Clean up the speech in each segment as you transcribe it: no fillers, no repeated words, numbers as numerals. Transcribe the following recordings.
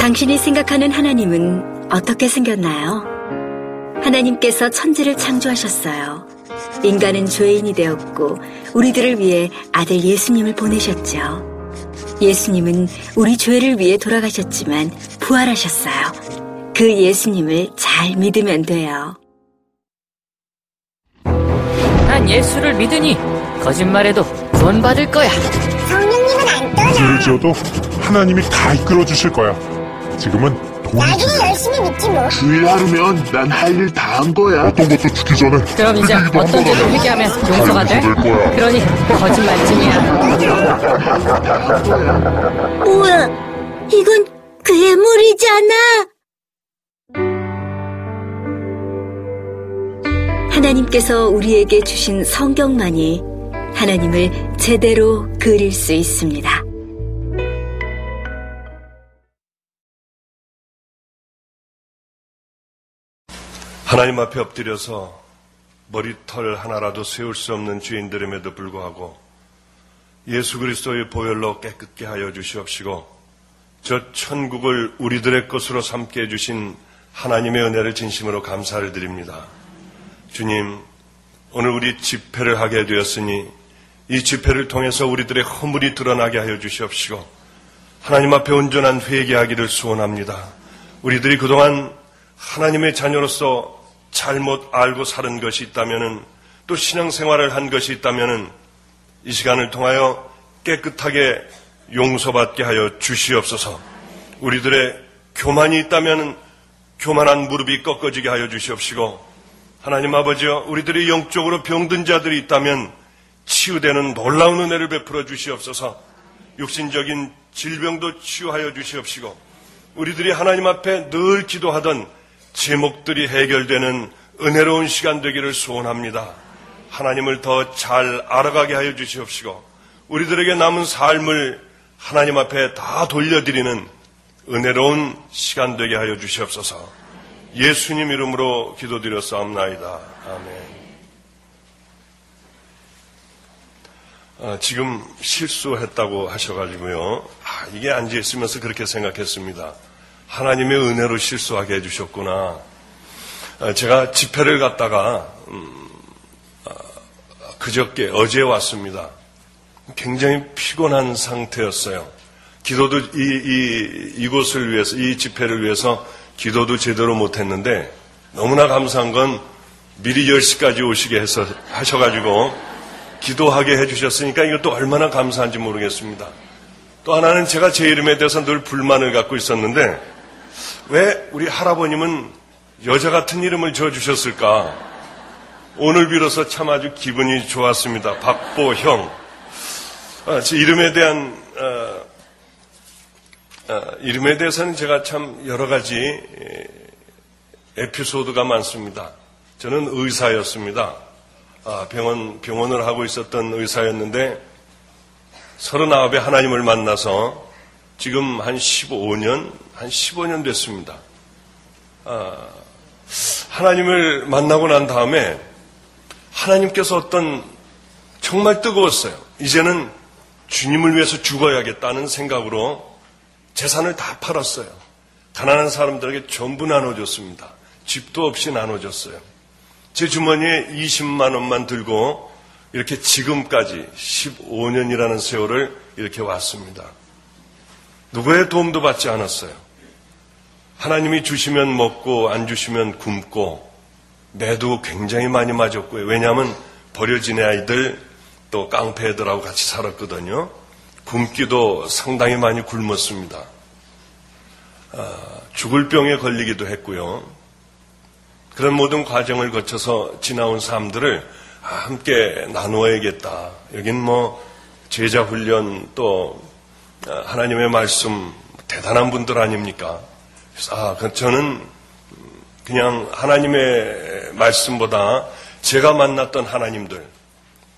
당신이 생각하는 하나님은 어떻게 생겼나요? 하나님께서 천지를 창조하셨어요. 인간은 죄인이 되었고 우리들을 위해 아들 예수님을 보내셨죠. 예수님은 우리 죄를 위해 돌아가셨지만 부활하셨어요. 그 예수님을 잘 믿으면 돼요. 난 예수를 믿으니 거짓말해도 구원 받을 거야. 성령님은 안 떠나. 죄를 지어도 하나님이 다 이끌어 주실 거야. 지금은 돈이 나중에 열심히 믿지 뭐. 주일 하루면 난 할 일 다 한 거야. 어떤 것도 죽기 전에 그럼 이제 어떤 죄도 회개하면 용서가 돼? 그러니 거짓말쟁이야. 뭐야, 이건 괴물이잖아. 하나님께서 우리에게 주신 성경만이 하나님을 제대로 그릴 수 있습니다. 하나님 앞에 엎드려서 머리털 하나라도 세울 수 없는 죄인들임에도 불구하고 예수 그리스도의 보혈로 깨끗게 하여 주시옵시고 저 천국을 우리들의 것으로 삼게 해주신 하나님의 은혜를 진심으로 감사를 드립니다. 주님, 오늘 우리 집회를 하게 되었으니 이 집회를 통해서 우리들의 허물이 드러나게 하여 주시옵시고 하나님 앞에 온전한 회개하기를 소원합니다. 우리들이 그동안 하나님의 자녀로서 잘못 알고 사는 것이 있다면은 또 신앙생활을 한 것이 있다면은 이 시간을 통하여 깨끗하게 용서받게 하여 주시옵소서. 우리들의 교만이 있다면은 교만한 무릎이 꺾어지게 하여 주시옵시고 하나님 아버지여 우리들이 영적으로 병든 자들이 있다면 치유되는 놀라운 은혜를 베풀어 주시옵소서. 육신적인 질병도 치유하여 주시옵시고 우리들이 하나님 앞에 늘 기도하던 제목들이 해결되는 은혜로운 시간 되기를 소원합니다. 하나님을 더 잘 알아가게 하여 주시옵시고 우리들에게 남은 삶을 하나님 앞에 다 돌려드리는 은혜로운 시간 되게 하여 주시옵소서. 예수님 이름으로 기도드렸사옵나이다. 아멘. 지금 실수했다고 하셔가지고요. 이게 앉아있으면서 그렇게 생각했습니다. 하나님의 은혜로 실수하게 해주셨구나. 제가 집회를 갔다가 그저께 어제 왔습니다. 굉장히 피곤한 상태였어요. 기도도 이곳을 위해서 이 집회를 위해서 기도도 제대로 못했는데 너무나 감사한 건 미리 10시까지 오시게 해서 하셔가지고 기도하게 해주셨으니까 이것도 얼마나 감사한지 모르겠습니다. 또 하나는 제가 제 이름에 대해서 늘 불만을 갖고 있었는데 왜 우리 할아버님은 여자 같은 이름을 지어주셨을까? 오늘 비로소 참 아주 기분이 좋았습니다. 박보형. 제 이름에 대해서는 제가 참 여러 가지 에피소드가 많습니다. 저는 의사였습니다. 병원을 하고 있었던 의사였는데 39에 하나님을 만나서 지금 한 15년 됐습니다. 하나님을 만나고 난 다음에 하나님께서 정말 뜨거웠어요. 이제는 주님을 위해서 죽어야겠다는 생각으로 재산을 다 팔았어요. 가난한 사람들에게 전부 나눠줬습니다. 집도 없이 나눠줬어요. 제 주머니에 20만 원만 들고 이렇게 지금까지 15년이라는 세월을 이렇게 왔습니다. 누구의 도움도 받지 않았어요. 하나님이 주시면 먹고 안 주시면 굶고 매도 굉장히 많이 맞았고요. 왜냐하면 버려진 아이들 또 깡패 애들하고 같이 살았거든요. 굶기도 상당히 많이 굶었습니다. 죽을 병에 걸리기도 했고요. 그런 모든 과정을 거쳐서 지나온 삶들을 함께 나누어야겠다. 여긴 제자 훈련 또 하나님의 말씀 대단한 분들 아닙니까? 그래서 저는 그냥 하나님의 말씀보다 제가 만났던 하나님들,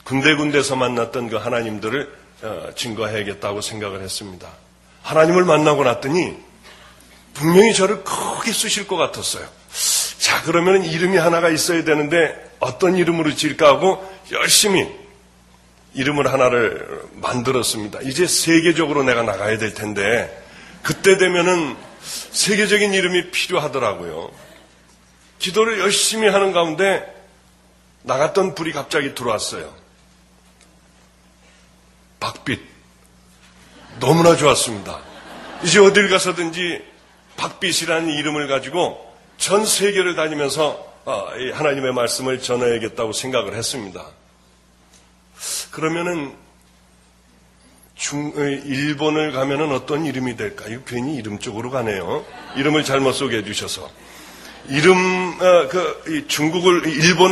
군데군데서 만났던 그 하나님들을 증거해야겠다고 생각을 했습니다. 하나님을 만나고 났더니 분명히 저를 크게 쓰실 것 같았어요. 자, 그러면 이름이 하나가 있어야 되는데 어떤 이름으로 지을까 하고 열심히 이름을 하나를 만들었습니다. 이제 세계적으로 내가 나가야 될 텐데 그때 되면은 세계적인 이름이 필요하더라고요. 기도를 열심히 하는 가운데 나갔던 불이 갑자기 들어왔어요. 박빛. 너무나 좋았습니다. 이제 어딜 가서든지 박빛이라는 이름을 가지고 전 세계를 다니면서 하나님의 말씀을 전해야겠다고 생각을 했습니다. 그러면은 일본을 가면은 어떤 이름이 될까요? 괜히 이름 쪽으로 가네요. 이름을 잘못 소개해 주셔서. 일본을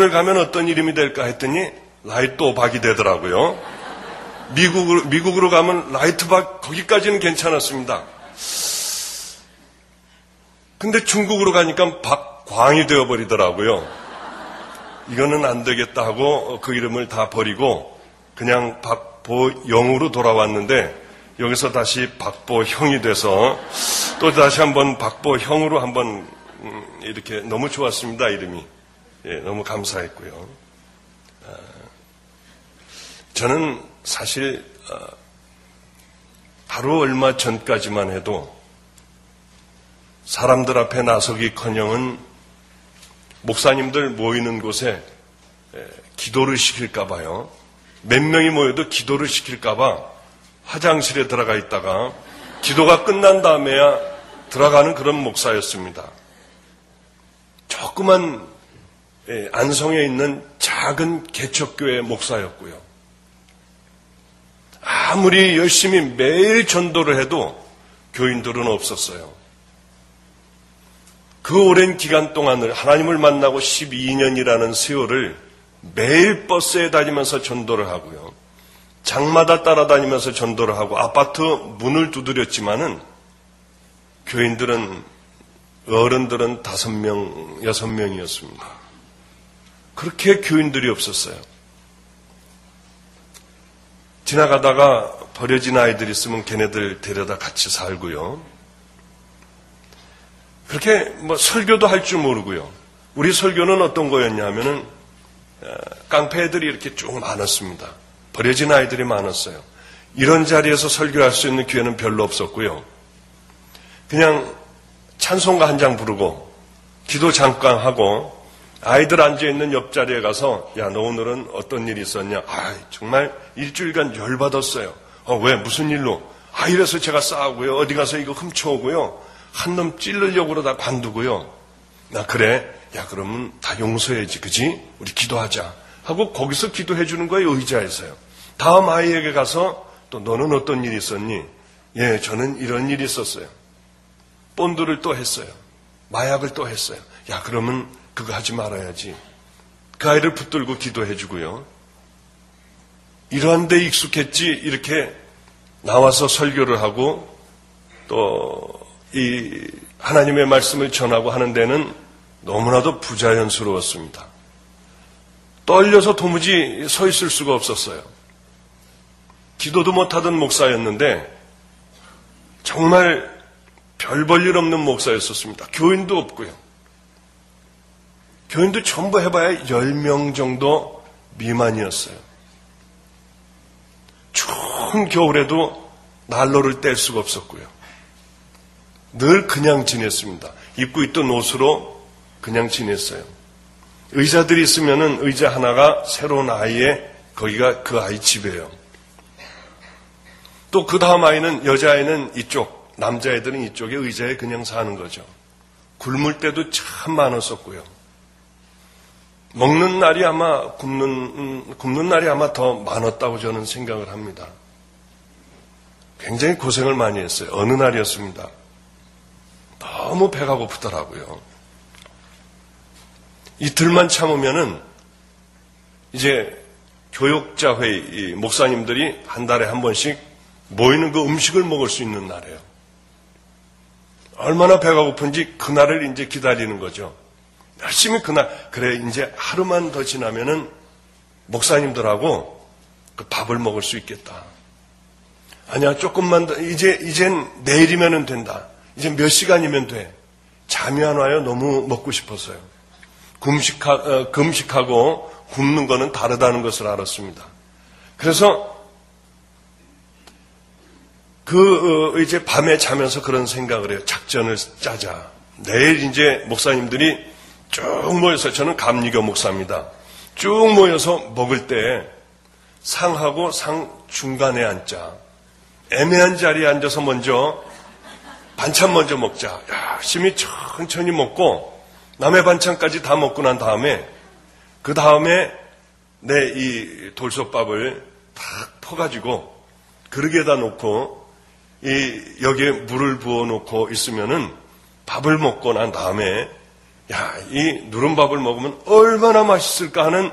가면 어떤 이름이 될까 했더니 라이트 박이 되더라고요. 미국으로 가면 라이트 박, 거기까지는 괜찮았습니다. 근데 중국으로 가니까 박광이 되어버리더라고요. 이거는 안 되겠다 하고 그 이름을 다 버리고 그냥 박보영으로 돌아왔는데 여기서 다시 박보형이 돼서 또 다시 한번 박보형으로 한번 이렇게 너무 좋았습니다. 이름이. 너무 감사했고요. 저는 사실 하루 얼마 전까지만 해도 사람들 앞에 나서기커녕은 목사님들 모이는 곳에 기도를 시킬까 봐요. 몇 명이 모여도 기도를 시킬까 봐 화장실에 들어가 있다가 기도가 끝난 다음에야 들어가는 그런 목사였습니다. 조그만 안성에 있는 작은 개척교회 목사였고요. 아무리 열심히 매일 전도를 해도 교인들은 없었어요. 그 오랜 기간 동안을 하나님을 만나고 12년이라는 세월을 매일 버스에 다니면서 전도를 하고요. 장마다 따라다니면서 전도를 하고 아파트 문을 두드렸지만은 교인들은 어른들은 5명, 6명이었습니다. 그렇게 교인들이 없었어요. 지나가다가 버려진 아이들 있으면 걔네들 데려다 같이 살고요. 그렇게 설교도 할 줄 모르고요. 우리 설교는 어떤 거였냐면은 깡패들이 이렇게 쭉 많았습니다. 버려진 아이들이 많았어요. 이런 자리에서 설교할 수 있는 기회는 별로 없었고요. 그냥 찬송가 한 장 부르고 기도 잠깐 하고 아이들 앉아있는 옆자리에 가서 야, 너 오늘은 어떤 일이 있었냐? 정말 일주일간 열받았어요. 왜? 무슨 일로? 이래서 제가 싸우고요. 어디 가서 이거 훔쳐오고요. 한 놈 찌르려고 그러다 관두고요. 그래? 야, 그러면 다 용서해야지. 그지? 우리 기도하자. 하고 거기서 기도해 주는 거예요. 의자에서요. 다음 아이에게 가서 또 너는 어떤 일이 있었니? 예, 저는 이런 일이 있었어요. 본드를 또 했어요. 마약을 또 했어요. 야, 그러면 그거 하지 말아야지. 그 아이를 붙들고 기도해 주고요. 이러한 데 익숙했지 이렇게 나와서 설교를 하고 또 이 하나님의 말씀을 전하고 하는 데는 너무나도 부자연스러웠습니다. 떨려서 도무지 서 있을 수가 없었어요. 기도도 못하던 목사였는데 정말 별 볼 일 없는 목사였었습니다. 교인도 없고요. 교인도 전부 해봐야 10명 정도 미만이었어요. 추운 겨울에도 난로를 뗄 수가 없었고요. 늘 그냥 지냈습니다. 입고 있던 옷으로 그냥 지냈어요. 의자들이 있으면은 의자 하나가 새로운 아이의 거기가 그 아이 집이에요. 또 그 다음 아이는 여자아이는 이쪽, 남자애들은 이쪽에 의자에 그냥 사는 거죠. 굶을 때도 참 많았었고요. 먹는 날이 아마 굶는 날이 아마 더 많았다고 저는 생각을 합니다. 굉장히 고생을 많이 했어요. 어느 날이었습니다. 너무 배가 고프더라고요. 이틀만 참으면은 이제 교역자 회의 목사님들이 한 달에 한 번씩 모이는 그 음식을 먹을 수 있는 날이에요. 얼마나 배가 고픈지 그날을 이제 기다리는 거죠. 열심히 그날, 그래, 이제 하루만 더 지나면은 목사님들하고 그 밥을 먹을 수 있겠다. 아니야, 조금만 더, 이젠 내일이면은 된다. 이제 몇 시간이면 돼. 잠이 안 와요. 너무 먹고 싶어서요. 금식하고 굶는 거는 다르다는 것을 알았습니다. 그래서 이제 밤에 자면서 그런 생각을 해요. 작전을 짜자. 내일 이제 목사님들이 쭉 모여서, 저는 감리교 목사입니다. 쭉 모여서 먹을 때 상하고 상 중간에 앉자. 애매한 자리에 앉아서 먼저 반찬 먼저 먹자. 열심히 천천히 먹고 남의 반찬까지 다 먹고 난 다음에 그 다음에 내 이 돌솥밥을 탁 퍼가지고 그릇에다 놓고 여기에 물을 부어 놓고 있으면은 밥을 먹고 난 다음에 이 누른밥을 먹으면 얼마나 맛있을까 하는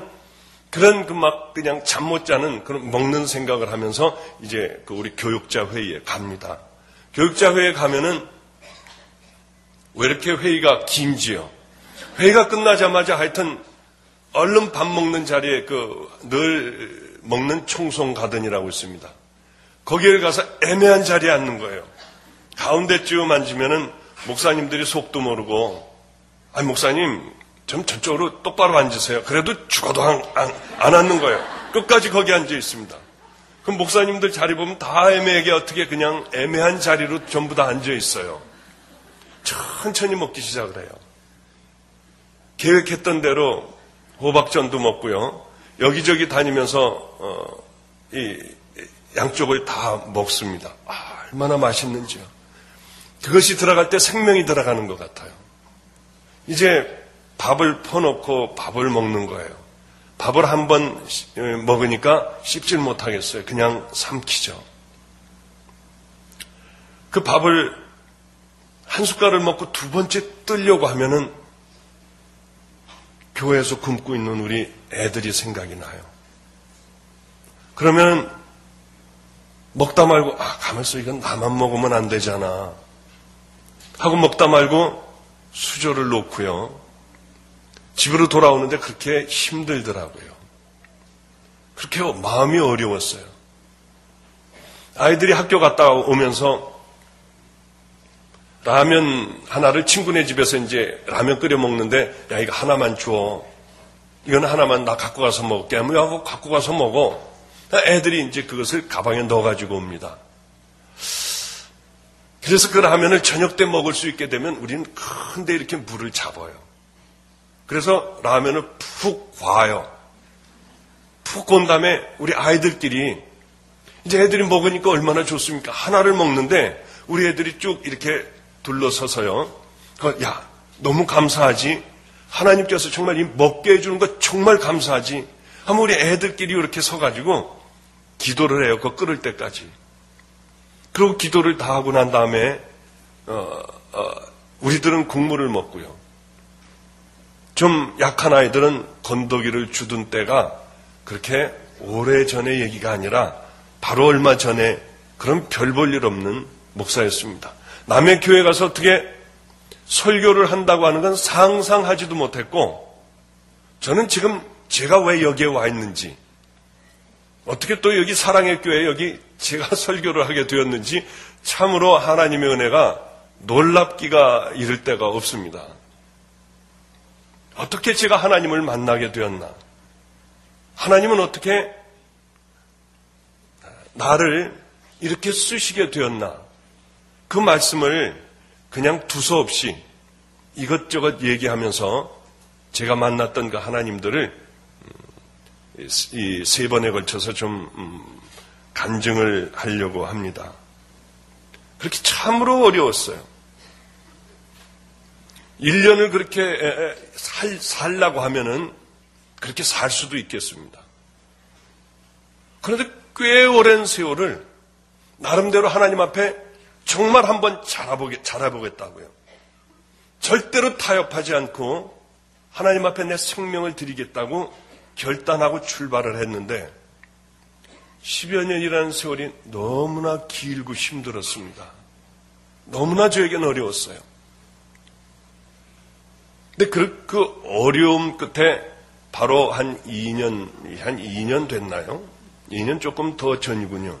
그런 그냥 잠 못 자는 그런 먹는 생각을 하면서 이제 우리 교육자 회의에 갑니다. 교육자 회의에 가면은 왜 이렇게 회의가 긴지요? 회의가 끝나자마자 하여튼 얼른 밥 먹는 자리에 늘 먹는 총송가든이라고 있습니다. 거기에 가서 애매한 자리에 앉는 거예요. 가운데쯤 앉으면은 목사님들이 속도 모르고, 아니 목사님 좀 저쪽으로 똑바로 앉으세요. 그래도 죽어도 안 앉는 거예요. 끝까지 거기 앉아 있습니다. 그럼 목사님들 자리 보면 다 애매하게 어떻게 그냥 애매한 자리로 전부 다 앉아 있어요. 천천히 먹기 시작을 해요. 계획했던 대로 호박전도 먹고요. 여기저기 다니면서 이 양쪽을 다 먹습니다. 얼마나 맛있는지요. 그것이 들어갈 때 생명이 들어가는 것 같아요. 이제 밥을 퍼놓고 밥을 먹는 거예요. 밥을 한 번 먹으니까 씹질 못하겠어요. 그냥 삼키죠. 그 밥을 한 숟갈을 먹고 두 번째 뜨려고 하면은 교회에서 굶고 있는 우리 애들이 생각이 나요. 그러면 먹다 말고 가만있어, 이건 나만 먹으면 안 되잖아 하고 먹다 말고 수저를 놓고요. 집으로 돌아오는데 그렇게 힘들더라고요. 그렇게 마음이 어려웠어요. 아이들이 학교 갔다 오면서 라면 하나를 친구네 집에서 이제 라면 끓여 먹는데, 이거 하나만 줘. 이건 하나만 나 갖고 가서 먹게 하면, 하고 갖고 가서 먹어. 애들이 이제 그것을 가방에 넣어가지고 옵니다. 그래서 그 라면을 저녁 때 먹을 수 있게 되면 우리는 큰데 이렇게 물을 잡아요. 그래서 라면을 푹 과요. 푹 건 다음에 우리 아이들끼리, 이제 애들이 먹으니까 얼마나 좋습니까? 하나를 먹는데 우리 애들이 쭉 이렇게 둘러서서요. 너무 감사하지. 하나님께서 정말 이 먹게 해주는 거 정말 감사하지. 하면 우리 애들끼리 이렇게 서가지고 기도를 해요. 그거 끓을 때까지. 그리고 기도를 다 하고 난 다음에 우리들은 국물을 먹고요. 좀 약한 아이들은 건더기를 주던 때가 그렇게 오래전의 얘기가 아니라 바로 얼마 전에 그런 별 볼 일 없는 목사였습니다. 남의 교회 가서 어떻게 설교를 한다고 하는 건 상상하지도 못했고, 저는 지금 제가 왜 여기에 와 있는지, 어떻게 또 여기 사랑의 교회에 여기 제가 설교를 하게 되었는지 참으로 하나님의 은혜가 놀랍기가 이를 데가 없습니다. 어떻게 제가 하나님을 만나게 되었나? 하나님은 어떻게 나를 이렇게 쓰시게 되었나? 그 말씀을 그냥 두서없이 이것저것 얘기하면서 제가 만났던 그 하나님들을 이 3번에 걸쳐서 좀 간증을 하려고 합니다. 그렇게 참으로 어려웠어요. 1년을 그렇게 살라고 하면은 그렇게 살 수도 있겠습니다. 그런데 꽤 오랜 세월을 나름대로 하나님 앞에 정말 한번 잘해보겠다고요. 절대로 타협하지 않고 하나님 앞에 내 생명을 드리겠다고 결단하고 출발을 했는데 10여 년이라는 세월이 너무나 길고 힘들었습니다. 너무나 저에게는 어려웠어요. 근데 그 어려움 끝에 바로 한 2년 됐나요? 2년 조금 더 전이군요.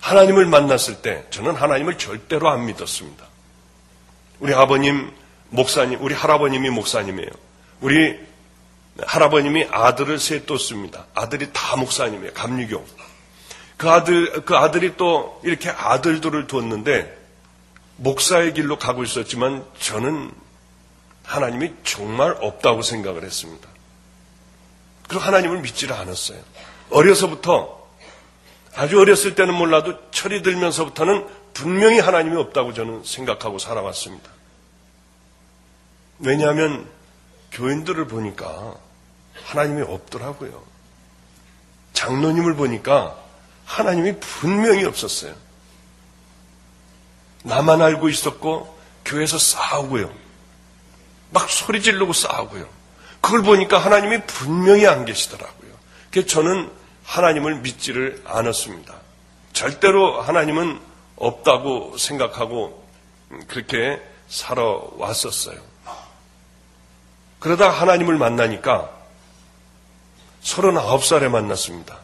하나님을 만났을 때 저는 하나님을 절대로 안 믿었습니다. 우리 아버님 목사님, 우리 할아버님이 목사님이에요. 우리 할아버님이 아들을 셋 뒀습니다. 아들이 다 목사님이에요. 감리교. 그 아들이 또 이렇게 아들들을 두었는데 목사의 길로 가고 있었지만 저는 하나님이 정말 없다고 생각을 했습니다. 그리고 하나님을 믿지를 않았어요. 어려서부터, 아주 어렸을 때는 몰라도 철이 들면서부터는 분명히 하나님이 없다고 저는 생각하고 살아왔습니다. 왜냐하면 교인들을 보니까 하나님이 없더라고요. 장로님을 보니까 하나님이 분명히 없었어요. 나만 알고 있었고 교회에서 싸우고요. 막 소리 지르고 싸우고요. 그걸 보니까 하나님이 분명히 안 계시더라고요. 그래서 저는 하나님을 믿지를 않았습니다. 절대로 하나님은 없다고 생각하고 그렇게 살아왔었어요. 그러다 하나님을 만나니까 39살에 만났습니다.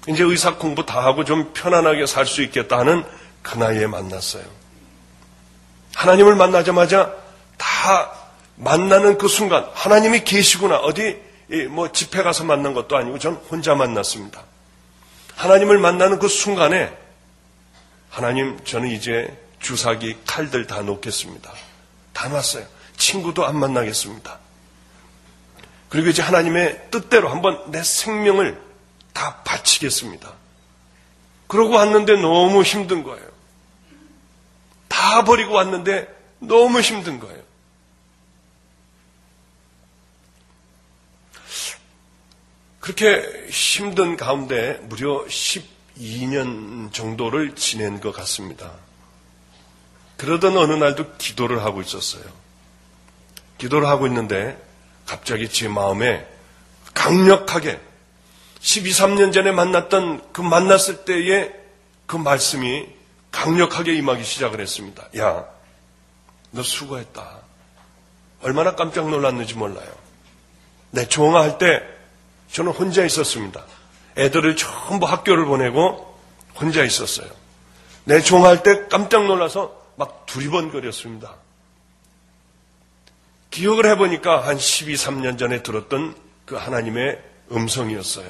이제 의사 공부 다 하고 좀 편안하게 살 수 있겠다 하는 그 나이에 만났어요. 하나님을 만나자마자 다 만나는 그 순간 하나님이 계시구나. 어디 뭐 집회 가서 만난 것도 아니고 전 혼자 만났습니다. 하나님을 만나는 그 순간에 하나님, 저는 이제 주사기 칼들 다 놓겠습니다. 다 놨어요. 친구도 안 만나겠습니다. 그리고 이제 하나님의 뜻대로 한번 내 생명을 다 바치겠습니다. 그러고 왔는데 너무 힘든 거예요. 다 버리고 왔는데 너무 힘든 거예요. 그렇게 힘든 가운데 무려 12년 정도를 지낸 것 같습니다. 그러던 어느 날도 기도를 하고 있었어요. 기도를 하고 있는데 갑자기 제 마음에 강력하게 12, 13년 전에 만났을 때의 그 말씀이 강력하게 임하기 시작을 했습니다. 야, 너 수고했다. 얼마나 깜짝 놀랐는지 몰라요. 내 종아할 때 저는 혼자 있었습니다. 애들을 전부 학교를 보내고 혼자 있었어요. 내 종할 때 깜짝 놀라서 막 두리번거렸습니다. 기억을 해보니까 한 12, 13년 전에 들었던 그 하나님의 음성이었어요.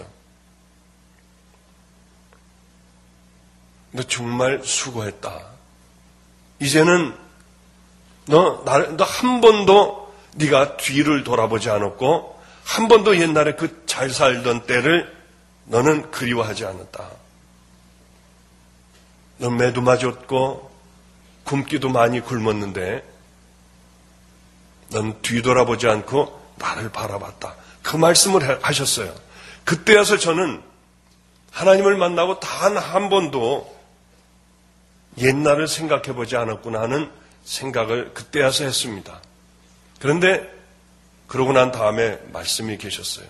너 정말 수고했다. 이제는 너 한 번도 네가 뒤를 돌아보지 않았고 한 번도 옛날에 그 잘 살던 때를 너는 그리워하지 않았다. 넌 매도 맞았고 굶기도 많이 굶었는데 넌 뒤돌아보지 않고 나를 바라봤다. 그 말씀을 하셨어요. 그때 와서 저는 하나님을 만나고 단 한 번도 옛날을 생각해보지 않았구나 하는 생각을 그때 와서 했습니다. 그런데 그러고 난 다음에 말씀이 계셨어요.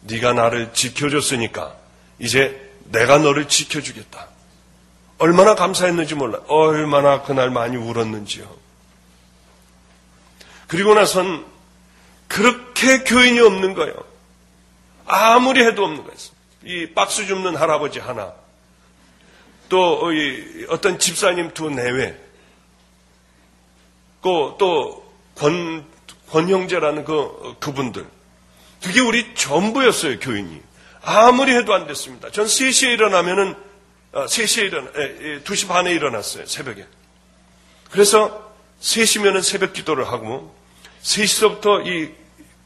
네가 나를 지켜줬으니까 이제 내가 너를 지켜주겠다. 얼마나 감사했는지 몰라요. 얼마나 그날 많이 울었는지요. 그리고 나선 그렇게 교인이 없는 거예요. 아무리 해도 없는 거예요. 이 박스 줍는 할아버지 하나, 또 어떤 집사님 두 내외, 또 권형제라는 그분들. 그게 우리 전부였어요, 교인이. 아무리 해도 안 됐습니다. 전 3시에 일어나면은, 2시 반에 일어났어요, 새벽에. 그래서 3시면은 새벽 기도를 하고, 3시서부터 이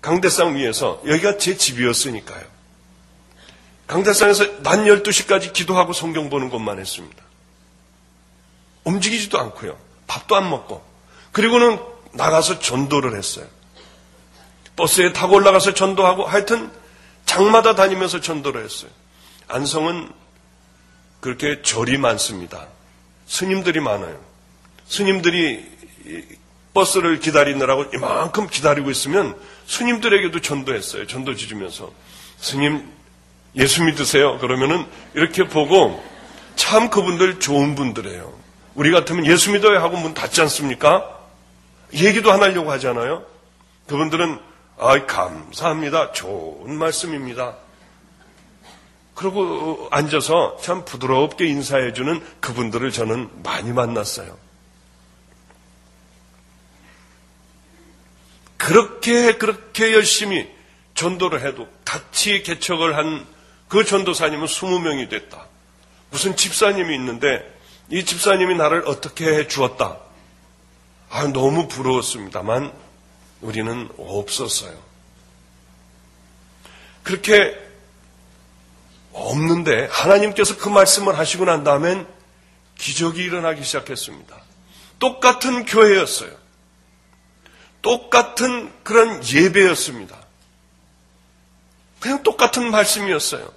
강대상 위에서, 여기가 제 집이었으니까요. 강대상에서 낮 12시까지 기도하고 성경 보는 것만 했습니다. 움직이지도 않고요. 밥도 안 먹고. 그리고는 나가서 전도를 했어요. 버스에 타고 올라가서 전도하고 하여튼 장마다 다니면서 전도를 했어요. 안성은 그렇게 절이 많습니다. 스님들이 많아요. 스님들이 버스를 기다리느라고 이만큼 기다리고 있으면 스님들에게도 전도했어요. 전도지 주면서. 스님 예수 믿으세요. 그러면은 이렇게 보고 참 그분들 좋은 분들이에요. 우리 같으면 예수 믿어요 하고 문 닫지 않습니까? 얘기도 안 하려고 하잖아요. 그분들은 감사합니다. 좋은 말씀입니다. 그러고 앉아서 참 부드럽게 인사해주는 그분들을 저는 많이 만났어요. 그렇게 열심히 전도를 해도 같이 개척을 한 그 전도사님은 20명이 됐다. 무슨 집사님이 있는데 이 집사님이 나를 어떻게 해 주었다. 너무 부러웠습니다만 우리는 없었어요. 그렇게 없는데 하나님께서 그 말씀을 하시고 난 다음엔 기적이 일어나기 시작했습니다. 똑같은 교회였어요. 똑같은 그런 예배였습니다. 그냥 똑같은 말씀이었어요.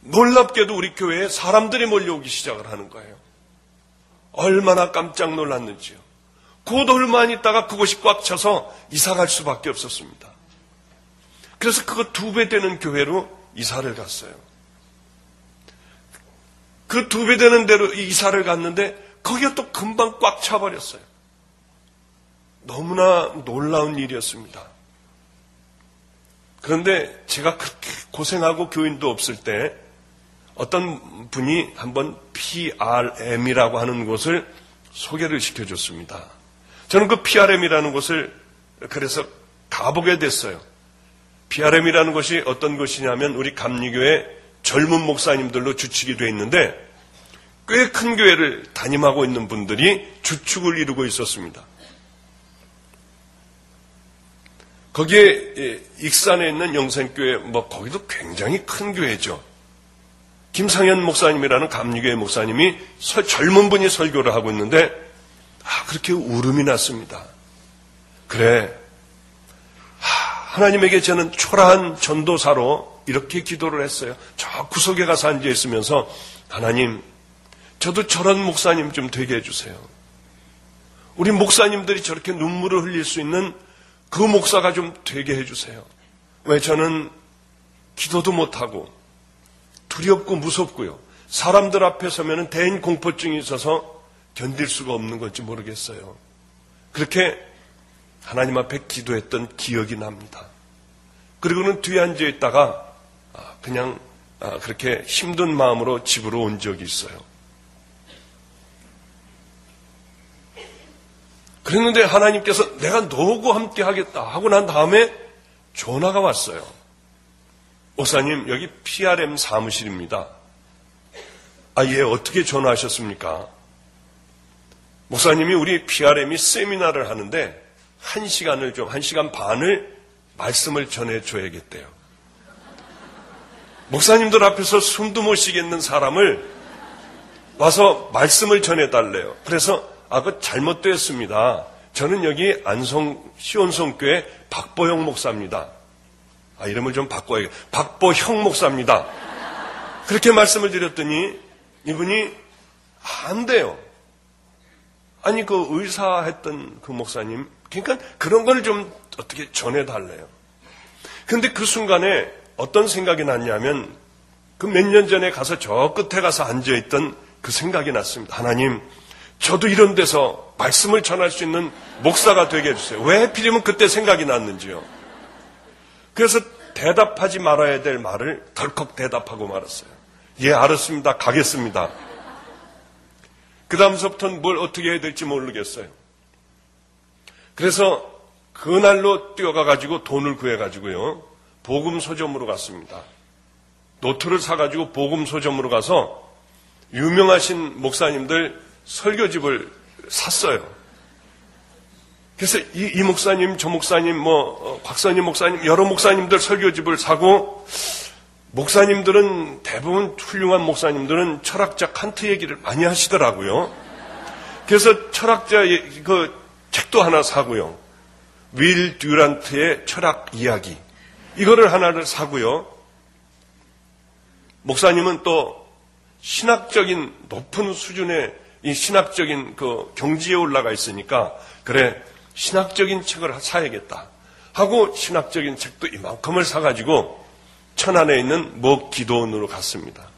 놀랍게도 우리 교회에 사람들이 몰려오기 시작을 하는 거예요. 얼마나 깜짝 놀랐는지요. 곧 얼마 안 있다가 그곳이 꽉 차서 이사 갈 수밖에 없었습니다. 그래서 그거 2배 되는 교회로 이사를 갔어요. 그 2배 되는 데로 이사를 갔는데 거기가 또 금방 꽉 차버렸어요. 너무나 놀라운 일이었습니다. 그런데 제가 그렇게 고생하고 교인도 없을 때 어떤 분이 한번 PRM이라고 하는 곳을 소개를 시켜줬습니다. 저는 그 PRM이라는 곳을 그래서 가보게 됐어요. PRM이라는 것이 어떤 것이냐면 우리 감리교회 젊은 목사님들로 주축이 되어 있는데 꽤 큰 교회를 담임하고 있는 분들이 주축을 이루고 있었습니다. 거기에 익산에 있는 영생교회 거기도 굉장히 큰 교회죠. 김상현 목사님이라는 감리교회 목사님이 젊은 분이 설교를 하고 있는데 그렇게 울음이 났습니다. 그래, 하나님에게 저는 초라한 전도사로 이렇게 기도를 했어요. 저 구석에 가서 앉아 있으면서 하나님, 저도 저런 목사님 좀 되게 해주세요. 우리 목사님들이 저렇게 눈물을 흘릴 수 있는 그 목사가 좀 되게 해주세요. 왜 저는 기도도 못하고 두렵고 무섭고요. 사람들 앞에 서면은 대인 공포증이 있어서 견딜 수가 없는 건지 모르겠어요. 그렇게 하나님 앞에 기도했던 기억이 납니다. 그리고는 뒤에 앉아 있다가 그냥 그렇게 힘든 마음으로 집으로 온 적이 있어요. 그랬는데 하나님께서 내가 너하고 함께 하겠다 하고 난 다음에 전화가 왔어요. 목사님, 여기 PRM 사무실입니다. 예, 어떻게 전화하셨습니까? 목사님이 우리 PRM이 세미나를 하는데 1시간 반을 말씀을 전해줘야겠대요. 목사님들 앞에서 숨도 못 쉬겠는 사람을 와서 말씀을 전해달래요. 그래서 그거 잘못되었습니다. 저는 여기 안성 시온성교회 박보형 목사입니다. 이름을 좀 바꿔야겠다. 박보형 목사입니다. 그렇게 말씀을 드렸더니 이분이 안 돼요. 아니 그 의사했던 그 목사님, 그러니까 그런 걸 좀 어떻게 전해달래요. 그런데 그 순간에 어떤 생각이 났냐면 그 몇 년 전에 가서 저 끝에 가서 앉아있던 그 생각이 났습니다. 하나님, 저도 이런 데서 말씀을 전할 수 있는 목사가 되게 해주세요. 왜 하필이면 그때 생각이 났는지요. 그래서 대답하지 말아야 될 말을 덜컥 대답하고 말았어요. 예, 알았습니다. 가겠습니다. 그 다음서부터는 뭘 어떻게 해야 될지 모르겠어요. 그래서 그날로 뛰어가가지고 돈을 구해가지고요. 복음서점으로 갔습니다. 노트를 사가지고 복음서점으로 가서 유명하신 목사님들 설교집을 샀어요. 그래서 이 목사님, 저 목사님, 곽선희 목사님, 여러 목사님들 설교집을 사고, 목사님들은 대부분 훌륭한 목사님들은 철학자 칸트 얘기를 많이 하시더라고요. 그래서 철학자 그 책도 하나 사고요. 윌 듀란트의 철학 이야기. 이거를 하나를 사고요. 목사님은 또 신학적인 높은 수준의 이 신학적인 그 경지에 올라가 있으니까 그래 신학적인 책을 사야겠다 하고 신학적인 책도 이만큼을 사가지고 천안에 있는 목 기도원으로 갔습니다.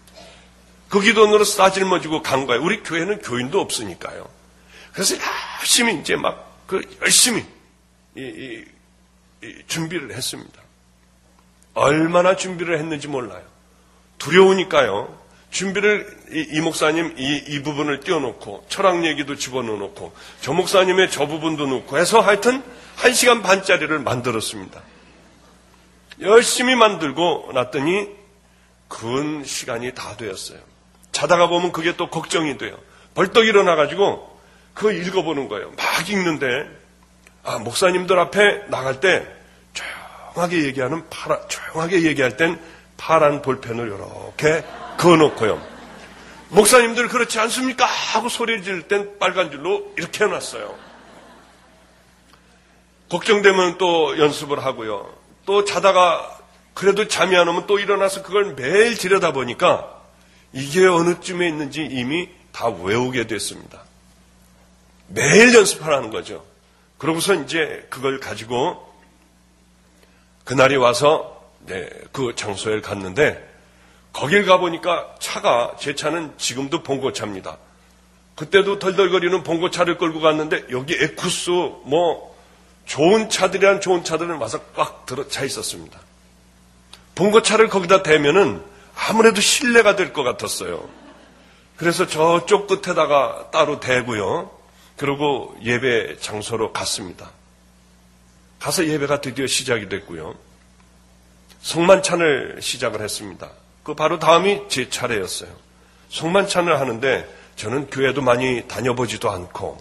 그 기도원으로 싸질머지고 간 거예요. 우리 교회는 교인도 없으니까요. 그래서 열심히 이제 열심히 준비를 했습니다. 얼마나 준비를 했는지 몰라요. 두려우니까요. 준비를 이 목사님 이 부분을 띄워놓고 철학 얘기도 집어넣어놓고 저 목사님의 저 부분도 넣고 해서 하여튼 1시간 반짜리를 만들었습니다. 열심히 만들고 났더니 근 시간이 다 되었어요. 자다가 보면 그게 또 걱정이 돼요. 벌떡 일어나가지고 그거 읽어보는 거예요. 막 읽는데, 목사님들 앞에 나갈 때 조용하게 얘기할 땐 파란 볼펜을 이렇게 그어놓고요. 목사님들 그렇지 않습니까? 하고 소리 지를 땐 빨간 줄로 이렇게 해놨어요. 걱정되면 또 연습을 하고요. 또 자다가 그래도 잠이 안 오면 또 일어나서 그걸 매일 들여다보니까 이게 어느 쯤에 있는지 이미 다 외우게 됐습니다. 매일 연습하라는 거죠. 그러고서 이제 그걸 가지고 그날이 와서 그 장소에 갔는데 거길 가보니까 제 차는 지금도 봉고차입니다. 그때도 덜덜거리는 봉고차를 끌고 갔는데 여기 에쿠스 좋은 차들은 와서 꽉 들어차 있었습니다. 봉고차를 거기다 대면은 아무래도 실내가 될 것 같았어요. 그래서 저쪽 끝에다가 따로 대고요. 그리고 예배 장소로 갔습니다. 가서 예배가 드디어 시작이 됐고요. 성만찬을 시작을 했습니다. 그 바로 다음이 제 차례였어요. 성만찬을 하는데 저는 교회도 많이 다녀보지도 않고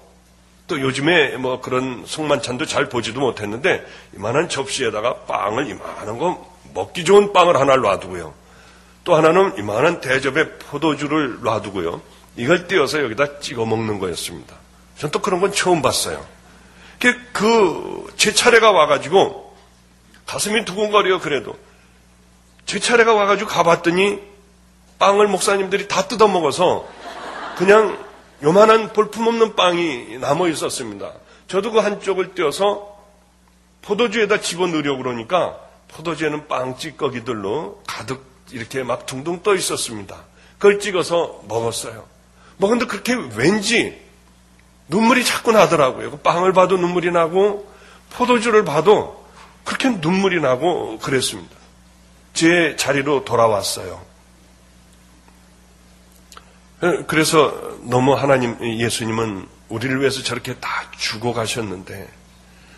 또 요즘에 그런 성만찬도 잘 보지도 못했는데 이만한 접시에다가 빵을 이만한 거 먹기 좋은 빵을 하나 놔두고요. 또 하나는 이만한 대접에 포도주를 놔두고요. 이걸 띄어서 여기다 찍어 먹는 거였습니다. 전 또 그런 건 처음 봤어요. 제 차례가 와가지고 가슴이 두근거려. 그래도 제 차례가 와가지고 가봤더니 빵을 목사님들이 다 뜯어 먹어서 그냥 요만한 볼품없는 빵이 남아 있었습니다. 저도 그 한쪽을 떼어서 포도주에다 집어넣으려고 그러니까 포도주에는 빵 찌꺼기들로 가득 이렇게 막 둥둥 떠 있었습니다. 그걸 찍어서 먹었어요. 먹는데 그렇게 왠지 눈물이 자꾸 나더라고요. 그 빵을 봐도 눈물이 나고 포도주를 봐도 그렇게 눈물이 나고 그랬습니다. 제 자리로 돌아왔어요. 그래서 너무 예수님은 우리를 위해서 저렇게 다 주고 가셨는데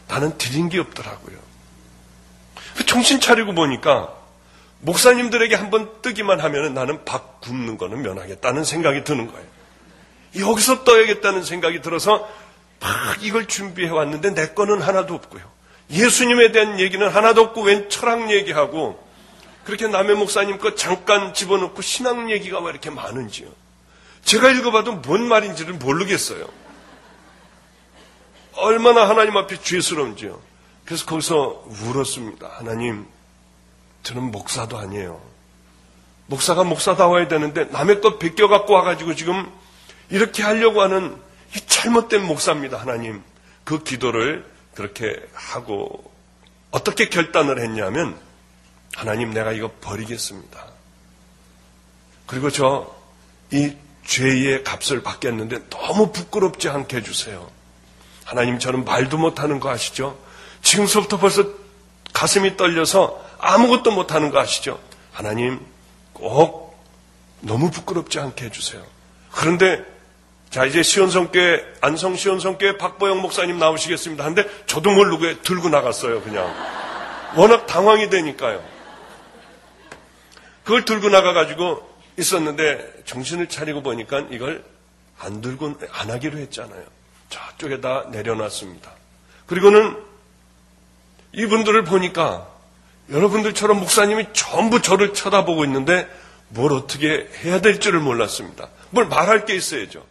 나는 드린 게 없더라고요. 정신 차리고 보니까 목사님들에게 한번 뜨기만 하면 나는 밥 굶는 거는 면하겠다는 생각이 드는 거예요. 여기서 떠야겠다는 생각이 들어서 막 이걸 준비해 왔는데 내 거는 하나도 없고요. 예수님에 대한 얘기는 하나도 없고 웬 철학 얘기하고 그렇게 남의 목사님 거 잠깐 집어넣고 신앙 얘기가 왜 이렇게 많은지요. 제가 읽어봐도 뭔 말인지를 모르겠어요. 얼마나 하나님 앞에 죄스러운지요. 그래서 거기서 울었습니다. 하나님, 저는 목사도 아니에요. 목사가 목사다워야 되는데 남의 것 베껴갖고 와가지고 지금 이렇게 하려고 하는 이 잘못된 목사입니다. 하나님, 그 기도를 그렇게 하고 어떻게 결단을 했냐면 하나님, 내가 이거 버리겠습니다. 그리고 이 죄의 값을 받겠는데 너무 부끄럽지 않게 해주세요. 하나님, 저는 말도 못하는 거 아시죠? 지금서부터 벌써 가슴이 떨려서 아무것도 못하는 거 아시죠? 하나님, 꼭 너무 부끄럽지 않게 해주세요. 그런데 자, 이제 시온성교회, 안성 시온성교회 박보영 목사님 나오시겠습니다. 하는데 저도 모르게 들고 나갔어요. 그냥 워낙 당황이 되니까요. 그걸 들고 나가가지고 있었는데 정신을 차리고 보니까 이걸 안 하기로 했잖아요. 저쪽에다 내려놨습니다. 그리고는 이분들을 보니까 여러분들처럼 목사님이 전부 저를 쳐다보고 있는데 뭘 어떻게 해야 될 줄을 몰랐습니다. 뭘 말할 게 있어야죠.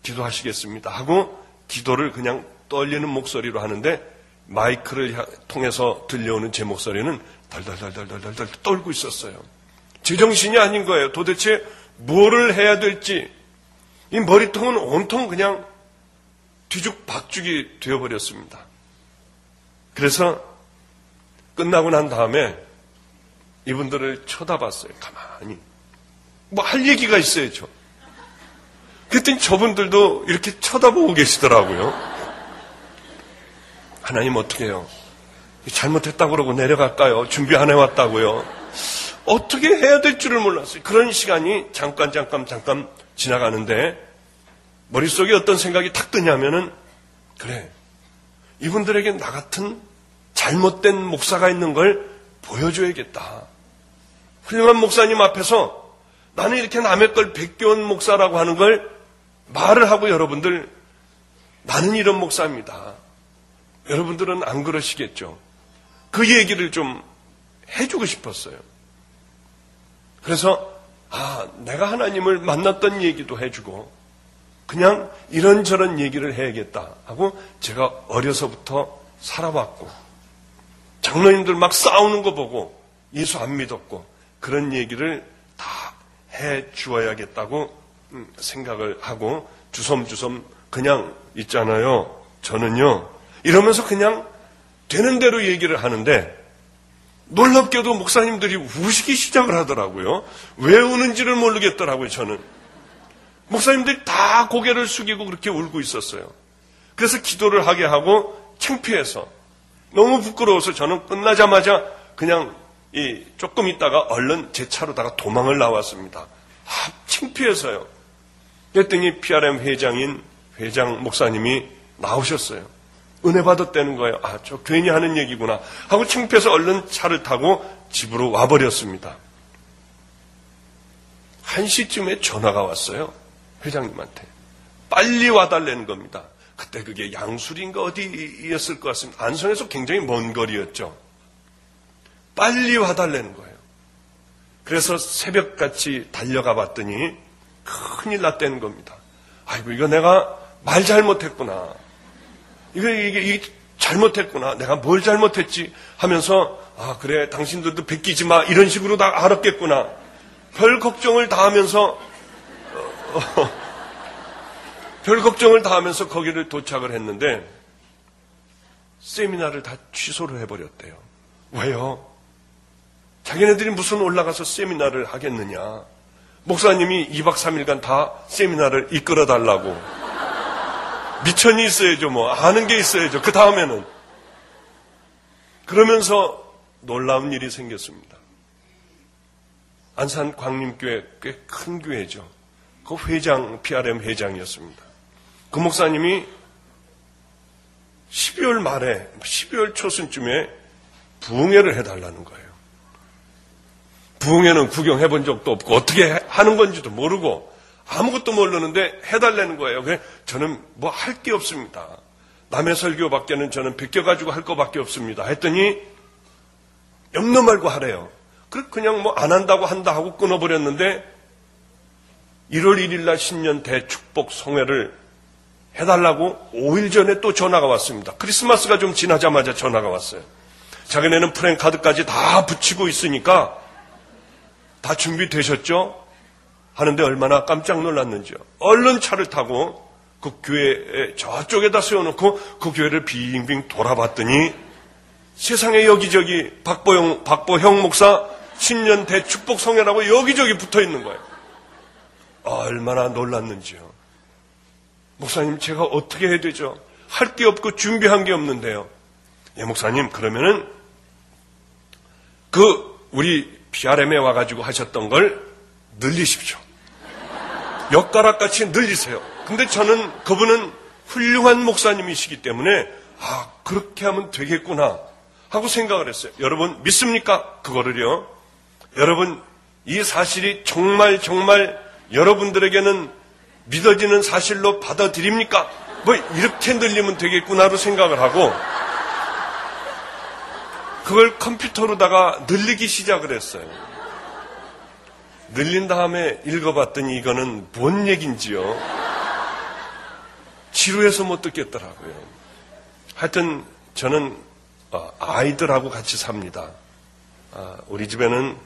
기도하시겠습니다 하고 기도를 그냥 떨리는 목소리로 하는데 마이크를 통해서 들려오는 제 목소리는 덜덜덜덜덜덜 떨고 있었어요. 제정신이 아닌 거예요. 도대체 뭐를 해야 될지. 이 머리통은 온통 그냥 뒤죽박죽이 되어버렸습니다. 그래서 끝나고 난 다음에 이분들을 쳐다봤어요. 가만히. 뭐 할 얘기가 있어야죠. 그랬더니 저분들도 이렇게 쳐다보고 계시더라고요. 하나님 어떻게 해요? 잘못했다고 그러고 내려갈까요? 준비 안 해왔다고요? 어떻게 해야 될 줄을 몰랐어요. 그런 시간이 잠깐 지나가는데 머릿속에 어떤 생각이 탁 뜨냐면은 그래, 이분들에게 나 같은 잘못된 목사가 있는 걸 보여줘야겠다. 훌륭한 목사님 앞에서 나는 이렇게 남의 걸 베껴온 목사라고 하는 걸 말을 하고 여러분들 나는 이런 목사입니다. 여러분들은 안 그러시겠죠. 그 얘기를 좀 해주고 싶었어요. 그래서 내가 하나님을 만났던 얘기도 해주고 그냥 이런저런 얘기를 해야겠다 하고 제가 어려서부터 살아왔고 장로님들 막 싸우는 거 보고 예수 안 믿었고 그런 얘기를 다 해주어야겠다고 생각을 하고 주섬주섬 그냥 있잖아요. 저는요 이러면서 그냥 되는 대로 얘기를 하는데 놀랍게도 목사님들이 우시기 시작을 하더라고요. 왜 우는지를 모르겠더라고요. 저는 목사님들이 다 고개를 숙이고 그렇게 울고 있었어요. 그래서 기도를 하게 하고 창피해서 너무 부끄러워서 저는 끝나자마자 그냥 조금 있다가 얼른 제 차로다가 도망을 나왔습니다. 창피해서요. 그랬더니 PRM 회장 목사님이 나오셨어요. 은혜 받았다는 거예요. 저 괜히 하는 얘기구나 하고 창피해서 얼른 차를 타고 집으로 와버렸습니다. 1시쯤에 전화가 왔어요. 회장님한테. 빨리 와달라는 겁니다. 그때 그게 양술인가 어디였을 것 같습니다. 안성에서 굉장히 먼 거리였죠. 빨리 와달라는 거예요. 그래서 새벽같이 달려가 봤더니 큰일 났다는 겁니다. 아이고 이거 내가 말 잘못했구나. 이게 잘못했구나. 내가 뭘 잘못했지 하면서 그래 당신들도 베끼지 마 이런 식으로 다 알았겠구나. 별 걱정을 다 하면서 거기를 도착을 했는데 세미나를 다 취소를 해버렸대요. 왜요? 자기네들이 무슨 올라가서 세미나를 하겠느냐. 목사님이 2박 3일간 다 세미나를 이끌어 달라고. 미천이 있어야죠. 뭐 아는 게 있어야죠. 그 다음에는. 그러면서 놀라운 일이 생겼습니다. 안산 광림교회 꽤 큰 교회죠. 그 PRM 회장이었습니다. 그 목사님이 12월 초순쯤에 부흥회를 해달라는 거예요. 부흥회는 구경해 본 적도 없고 어떻게 하는 건지도 모르고 아무것도 모르는데 해달라는 거예요. 그래 저는 뭐 할 게 없습니다. 남의 설교밖에는 저는 베껴가지고 할 거밖에 없습니다. 했더니 염려 말고 하래요. 그냥 뭐 안 한다고 한다 하고 끊어버렸는데 1월 1일 날 신년 대축복 성회를 해달라고 5일 전에 또 전화가 왔습니다. 크리스마스가 좀 지나자마자 전화가 왔어요. 자기네는 프랭카드까지 다 붙이고 있으니까 다 준비되셨죠? 하는데 얼마나 깜짝 놀랐는지요. 얼른 차를 타고 그 교회 저쪽에다 세워놓고 그 교회를 빙빙 돌아봤더니 세상에 여기저기 박보형 목사 신년 대축복 성회라고 여기저기 붙어 있는 거예요. 얼마나 놀랐는지요. 목사님 제가 어떻게 해야 되죠? 할 게 없고 준비한 게 없는데요. 예 목사님 그러면은 우리 PRM에 와가지고 하셨던 걸 늘리십시오. 엿가락같이 늘리세요. 근데 그분은 훌륭한 목사님이시기 때문에 그렇게 하면 되겠구나 하고 생각을 했어요. 여러분 믿습니까? 그거를요. 여러분 이 사실이 정말 여러분들에게는 믿어지는 사실로 받아들입니까? 뭐 이렇게 늘리면 되겠구나로 생각을 하고 그걸 컴퓨터로다가 늘리기 시작을 했어요. 늘린 다음에 읽어봤더니 이거는 뭔 얘긴지요. 지루해서 못 듣겠더라고요. 하여튼 저는 아이들하고 같이 삽니다. 우리 집에는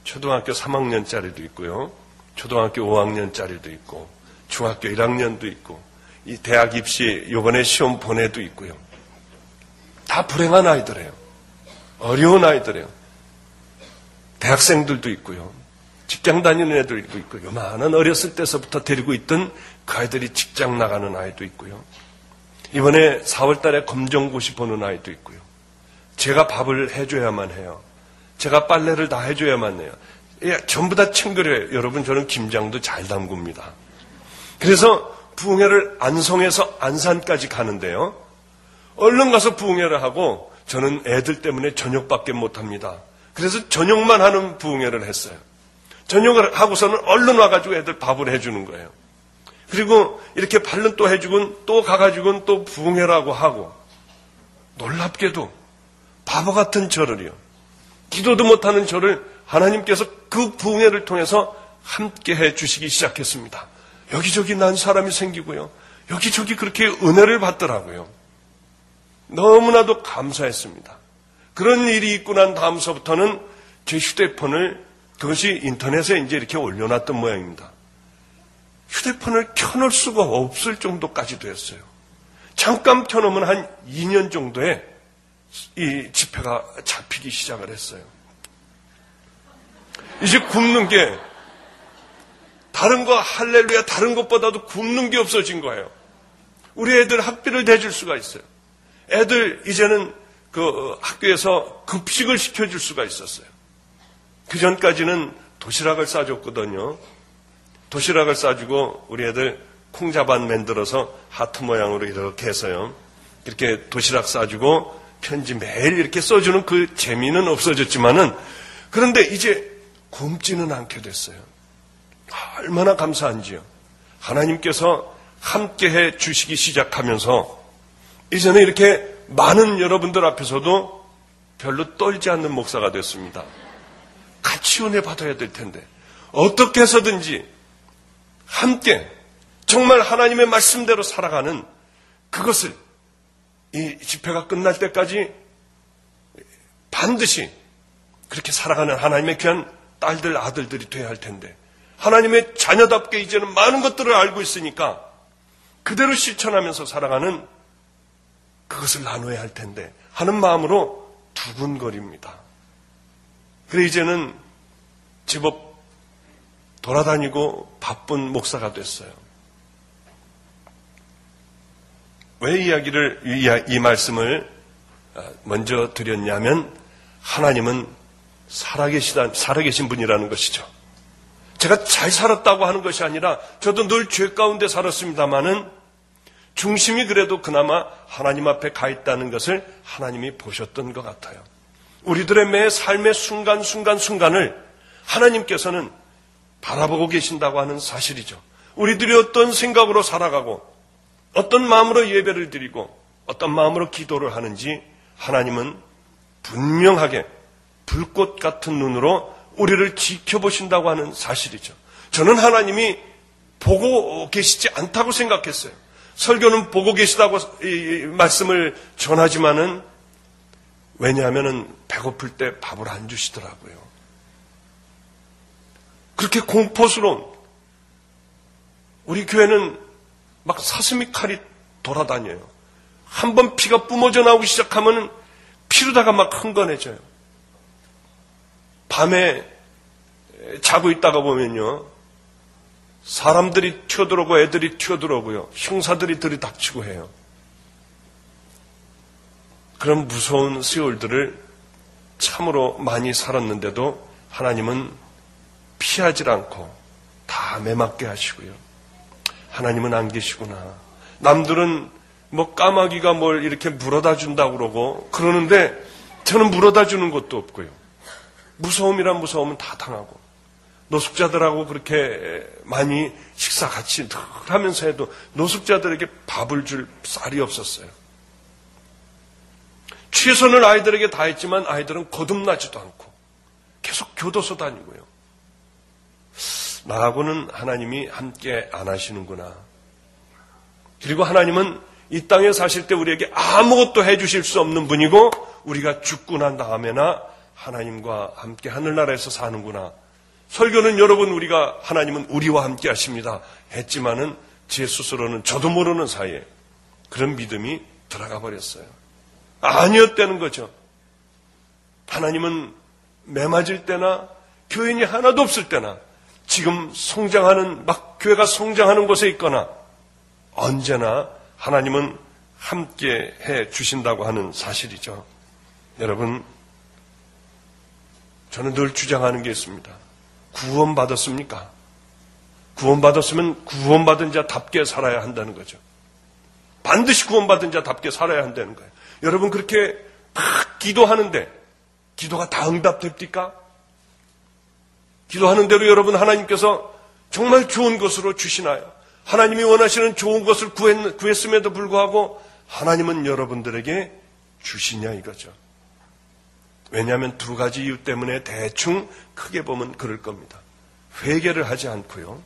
초등학교 3학년짜리도 있고요. 초등학교 5학년짜리도 있고 중학교 1학년도 있고 이 대학 입시 요번에 시험 보내도 있고요. 다 불행한 아이들이에요. 어려운 아이들이에요. 대학생들도 있고요. 직장 다니는 애들도 있고 요만한 어렸을 때서부터 데리고 있던 그 아이들이 직장 나가는 아이도 있고요. 이번에 4월 달에 검정고시 보는 아이도 있고요. 제가 밥을 해줘야만 해요. 제가 빨래를 다 해줘야만 해요. 전부 다 챙겨려요. 여러분 저는 김장도 잘 담굽니다. 그래서 부흥회를 안성에서 안산까지 가는데요. 얼른 가서 부흥회를 하고 저는 애들 때문에 저녁밖에 못합니다. 그래서 저녁만 하는 부흥회를 했어요. 저녁을 하고서는 얼른 와가지고 애들 밥을 해주는 거예요. 그리고 이렇게 발른 또 해주곤 또 가가지고는 또 부흥회라고 하고, 놀랍게도 바보 같은 저를요, 기도도 못하는 저를 하나님께서 그 부흥회를 통해서 함께 해주시기 시작했습니다. 여기저기 난 사람이 생기고요, 여기저기 그렇게 은혜를 받더라고요. 너무나도 감사했습니다. 그런 일이 있고 난 다음서부터는 제 휴대폰을, 그것이 인터넷에 이제 이렇게 올려놨던 모양입니다. 휴대폰을 켜놓을 수가 없을 정도까지 되었어요. 잠깐 켜놓으면 한 2년 정도에 이 집회가 잡히기 시작을 했어요. 이제 굶는 게, 다른 거 할렐루야 다른 것보다도 굶는 게 없어진 거예요. 우리 애들 학비를 대줄 수가 있어요. 애들 이제는 그 학교에서 급식을 시켜줄 수가 있었어요. 그 전까지는 도시락을 싸줬거든요. 도시락을 싸주고 우리 애들 콩자반 만들어서 하트 모양으로 이렇게 해서요, 이렇게 도시락 싸주고 편지 매일 이렇게 써주는 그 재미는 없어졌지만은, 그런데 이제 굶지는 않게 됐어요. 얼마나 감사한지요. 하나님께서 함께해 주시기 시작하면서 이제는 이렇게 많은 여러분들 앞에서도 별로 떨지 않는 목사가 됐습니다. 같이 은혜 받아야 될 텐데 어떻게 해서든지 함께 정말 하나님의 말씀대로 살아가는 그것을 이 집회가 끝날 때까지 반드시 그렇게 살아가는 하나님의 귀한 딸들, 아들들이 돼야 할 텐데, 하나님의 자녀답게 이제는 많은 것들을 알고 있으니까 그대로 실천하면서 살아가는 그것을 나눠야 할 텐데 하는 마음으로 두근거립니다. 그래 이제는 제법 돌아다니고 바쁜 목사가 됐어요. 왜 이 말씀을 먼저 드렸냐면, 하나님은 살아계신 분이라는 것이죠. 제가 잘 살았다고 하는 것이 아니라 저도 늘 죄 가운데 살았습니다마는 중심이 그래도 그나마 하나님 앞에 가 있다는 것을 하나님이 보셨던 것 같아요. 우리들의 매 삶의 순간순간을 하나님께서는 바라보고 계신다고 하는 사실이죠. 우리들이 어떤 생각으로 살아가고 어떤 마음으로 예배를 드리고 어떤 마음으로 기도를 하는지 하나님은 분명하게 불꽃 같은 눈으로 우리를 지켜보신다고 하는 사실이죠. 저는 하나님이 보고 계시지 않다고 생각했어요. 설교는 보고 계시다고 이 말씀을 전하지만은, 왜냐하면은 배고플 때 밥을 안 주시더라고요. 그렇게 공포스러운, 우리 교회는 막 사슴이 칼이 돌아다녀요. 한번 피가 뿜어져 나오기 시작하면 피르다가 막 흥건해져요. 밤에 자고 있다가 보면요, 사람들이 튀어들어오고 애들이 튀어들어오고요, 형사들이 들이닥치고 해요. 그런 무서운 세월들을 참으로 많이 살았는데도 하나님은 피하지 않고 다 매맞게 하시고요. 하나님은 안 계시구나. 남들은 뭐 까마귀가 뭘 이렇게 물어다 준다고 그러고 그러는데 저는 물어다 주는 것도 없고요. 무서움이란 무서움은 다 당하고, 노숙자들하고 그렇게 많이 식사 같이 늘 하면서 해도 노숙자들에게 밥을 줄 쌀이 없었어요. 최선을 아이들에게 다했지만 아이들은 거듭나지도 않고 계속 교도소 다니고요. 나하고는 하나님이 함께 안 하시는구나. 그리고 하나님은 이 땅에 사실 때 우리에게 아무것도 해주실 수 없는 분이고, 우리가 죽고 난 다음에나 하나님과 함께 하늘나라에서 사는구나. 설교는 여러분 우리가 하나님은 우리와 함께 하십니다 했지만은 제 스스로는 저도 모르는 사이에 그런 믿음이 들어가 버렸어요. 아니었다는 거죠. 하나님은 매맞을 때나 교인이 하나도 없을 때나 지금 성장하는, 막 교회가 성장하는 곳에 있거나 언제나 하나님은 함께 해 주신다고 하는 사실이죠. 여러분, 저는 늘 주장하는 게 있습니다. 구원받았습니까? 구원받았으면 구원받은 자답게 살아야 한다는 거죠. 반드시 구원받은 자답게 살아야 한다는 거예요. 여러분, 그렇게 막 기도하는데 기도가 다 응답됩니까? 기도하는 대로 여러분 하나님께서 정말 좋은 것으로 주시나요? 하나님이 원하시는 좋은 것을 구했음에도 불구하고 하나님은 여러분들에게 주시냐 이거죠. 왜냐하면 두 가지 이유 때문에 대충 크게 보면 그럴 겁니다. 회개를 하지 않고요.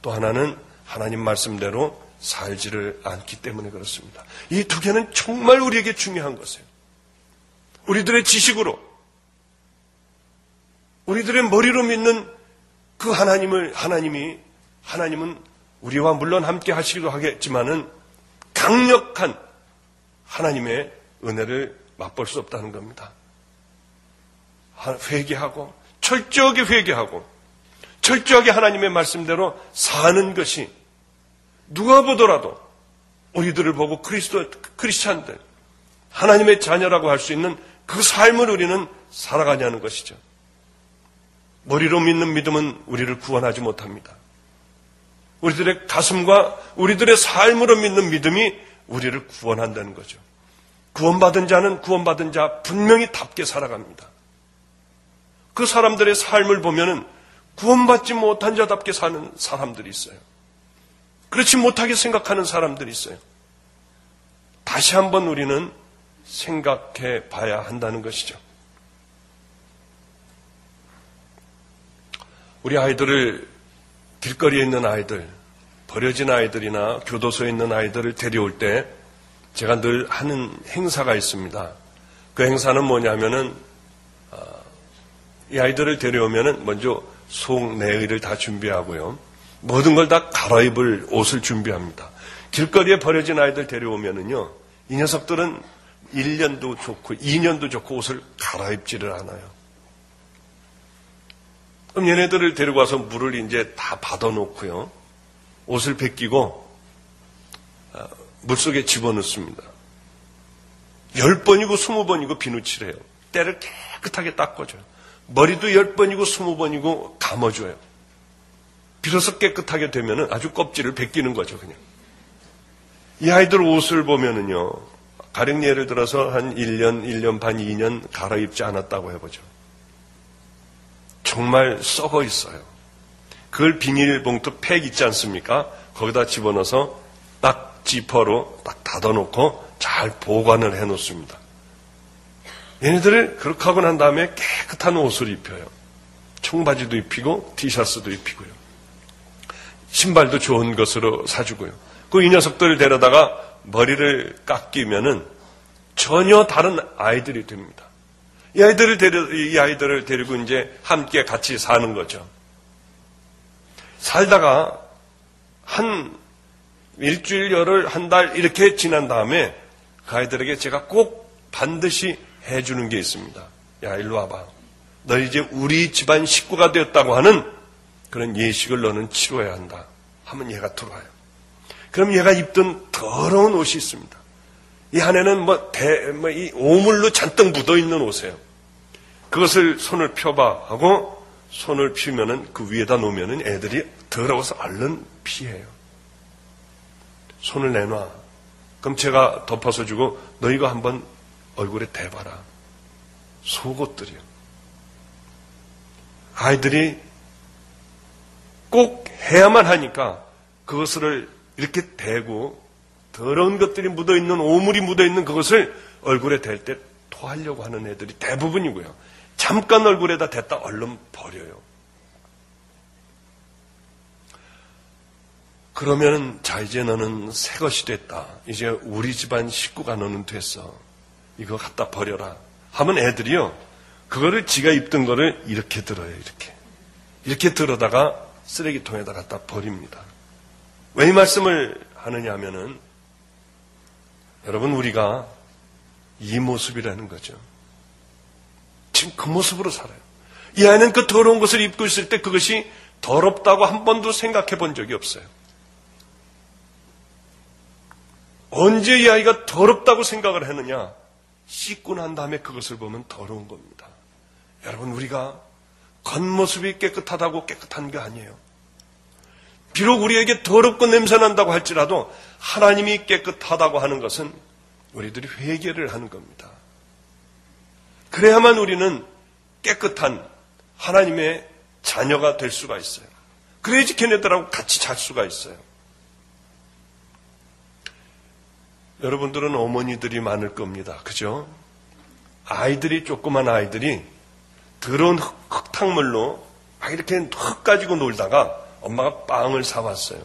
또 하나는 하나님 말씀대로 살지를 않기 때문에 그렇습니다. 이 두 개는 정말 우리에게 중요한 것이에요. 우리들의 지식으로, 우리들의 머리로 믿는 그 하나님은 우리와 물론 함께 하시기도 하겠지만은 강력한 하나님의 은혜를 맛볼 수 없다는 겁니다. 회개하고, 철저하게 회개하고, 철저하게 하나님의 말씀대로 사는 것이 누가 보더라도 우리들을 보고 크리스찬들, 하나님의 자녀라고 할 수 있는 그 삶을 우리는 살아가냐는 것이죠. 머리로 믿는 믿음은 우리를 구원하지 못합니다. 우리들의 가슴과 우리들의 삶으로 믿는 믿음이 우리를 구원한다는 거죠. 구원받은 자는 구원받은 자 분명히 답게 살아갑니다. 그 사람들의 삶을 보면은 구원받지 못한 자답게 사는 사람들이 있어요. 그렇지 못하게 생각하는 사람들이 있어요. 다시 한번 우리는 생각해 봐야 한다는 것이죠. 우리 아이들을, 길거리에 있는 아이들, 버려진 아이들이나 교도소에 있는 아이들을 데려올 때 제가 늘 하는 행사가 있습니다. 그 행사는 뭐냐면은 이 아이들을 데려오면은 먼저 속내의를 다 준비하고요. 모든 걸 다 갈아입을 옷을 준비합니다. 길거리에 버려진 아이들 데려오면은요, 이 녀석들은 1년도 좋고 2년도 좋고 옷을 갈아입지를 않아요. 그럼 얘네들을 데리고 와서 물을 이제 다 받아놓고요, 옷을 벗기고 물속에 집어넣습니다. 10번이고 20번이고 비누칠해요. 때를 깨끗하게 닦아줘요. 머리도 10번이고 20번이고 감아줘요. 비로소 깨끗하게 되면은 아주 껍질을 벗기는 거죠, 그냥. 이 아이들 옷을 보면은요, 가령 예를 들어서 한 1년, 1년 반, 2년 갈아입지 않았다고 해보죠. 정말 썩어 있어요. 그걸 비닐봉투 팩 있지 않습니까? 거기다 집어넣어서 딱 지퍼로 딱 닫아놓고 잘 보관을 해놓습니다. 얘네들을 그렇게 하고 난 다음에 깨끗한 옷을 입혀요. 청바지도 입히고 티셔츠도 입히고요. 신발도 좋은 것으로 사주고요. 그 이 녀석들을 데려다가 머리를 깎이면은 전혀 다른 아이들이 됩니다. 이 아이들을 데리고 이제 함께 같이 사는 거죠. 살다가 한 일주일, 열흘, 한 달 이렇게 지난 다음에 그 아이들에게 제가 꼭 반드시 해주는 게 있습니다. 야, 일로 와봐. 너 이제 우리 집안 식구가 되었다고 하는 그런 예식을 너는 치러야 한다. 하면 얘가 들어와요. 그럼 얘가 입던 더러운 옷이 있습니다. 이 안에는 이 오물로 잔뜩 묻어있는 옷이에요. 그것을 손을 펴봐 하고 손을 피우면은 그 위에다 놓으면은 애들이 더러워서 얼른 피해요. 손을 내놔. 그럼 제가 덮어서 주고 너 이거 한번 얼굴에 대봐라. 속옷들이요. 아이들이 꼭 해야만 하니까 그것을 이렇게 대고 더러운 것들이 묻어있는, 오물이 묻어있는 그것을 얼굴에 댈 때 토하려고 하는 애들이 대부분이고요. 잠깐 얼굴에다 댔다 얼른 버려요. 그러면은 자, 이제 너는 새 것이 됐다. 이제 우리 집안 식구가 너는 됐어. 이거 갖다 버려라. 하면 애들이요, 그거를 지가 입던 거를 이렇게 들어요. 이렇게 들어다가 쓰레기통에다 갖다 버립니다. 왜 이 말씀을 하느냐 하면은, 여러분, 우리가 이 모습이라는 거죠. 지금 그 모습으로 살아요. 이 아이는 그 더러운 것을 입고 있을 때 그것이 더럽다고 한 번도 생각해 본 적이 없어요. 언제 이 아이가 더럽다고 생각을 했느냐? 씻고 난 다음에 그것을 보면 더러운 겁니다. 여러분, 우리가 겉모습이 깨끗하다고 깨끗한 게 아니에요. 비록 우리에게 더럽고 냄새난다고 할지라도 하나님이 깨끗하다고 하는 것은 우리들이 회개를 하는 겁니다. 그래야만 우리는 깨끗한 하나님의 자녀가 될 수가 있어요. 그래야지 걔네들하고 같이 잘 수가 있어요. 여러분들은 어머니들이 많을 겁니다. 그죠? 아이들이, 조그만 아이들이 더러운 흙탕물로 막 이렇게 흙 가지고 놀다가 엄마가 빵을 사왔어요.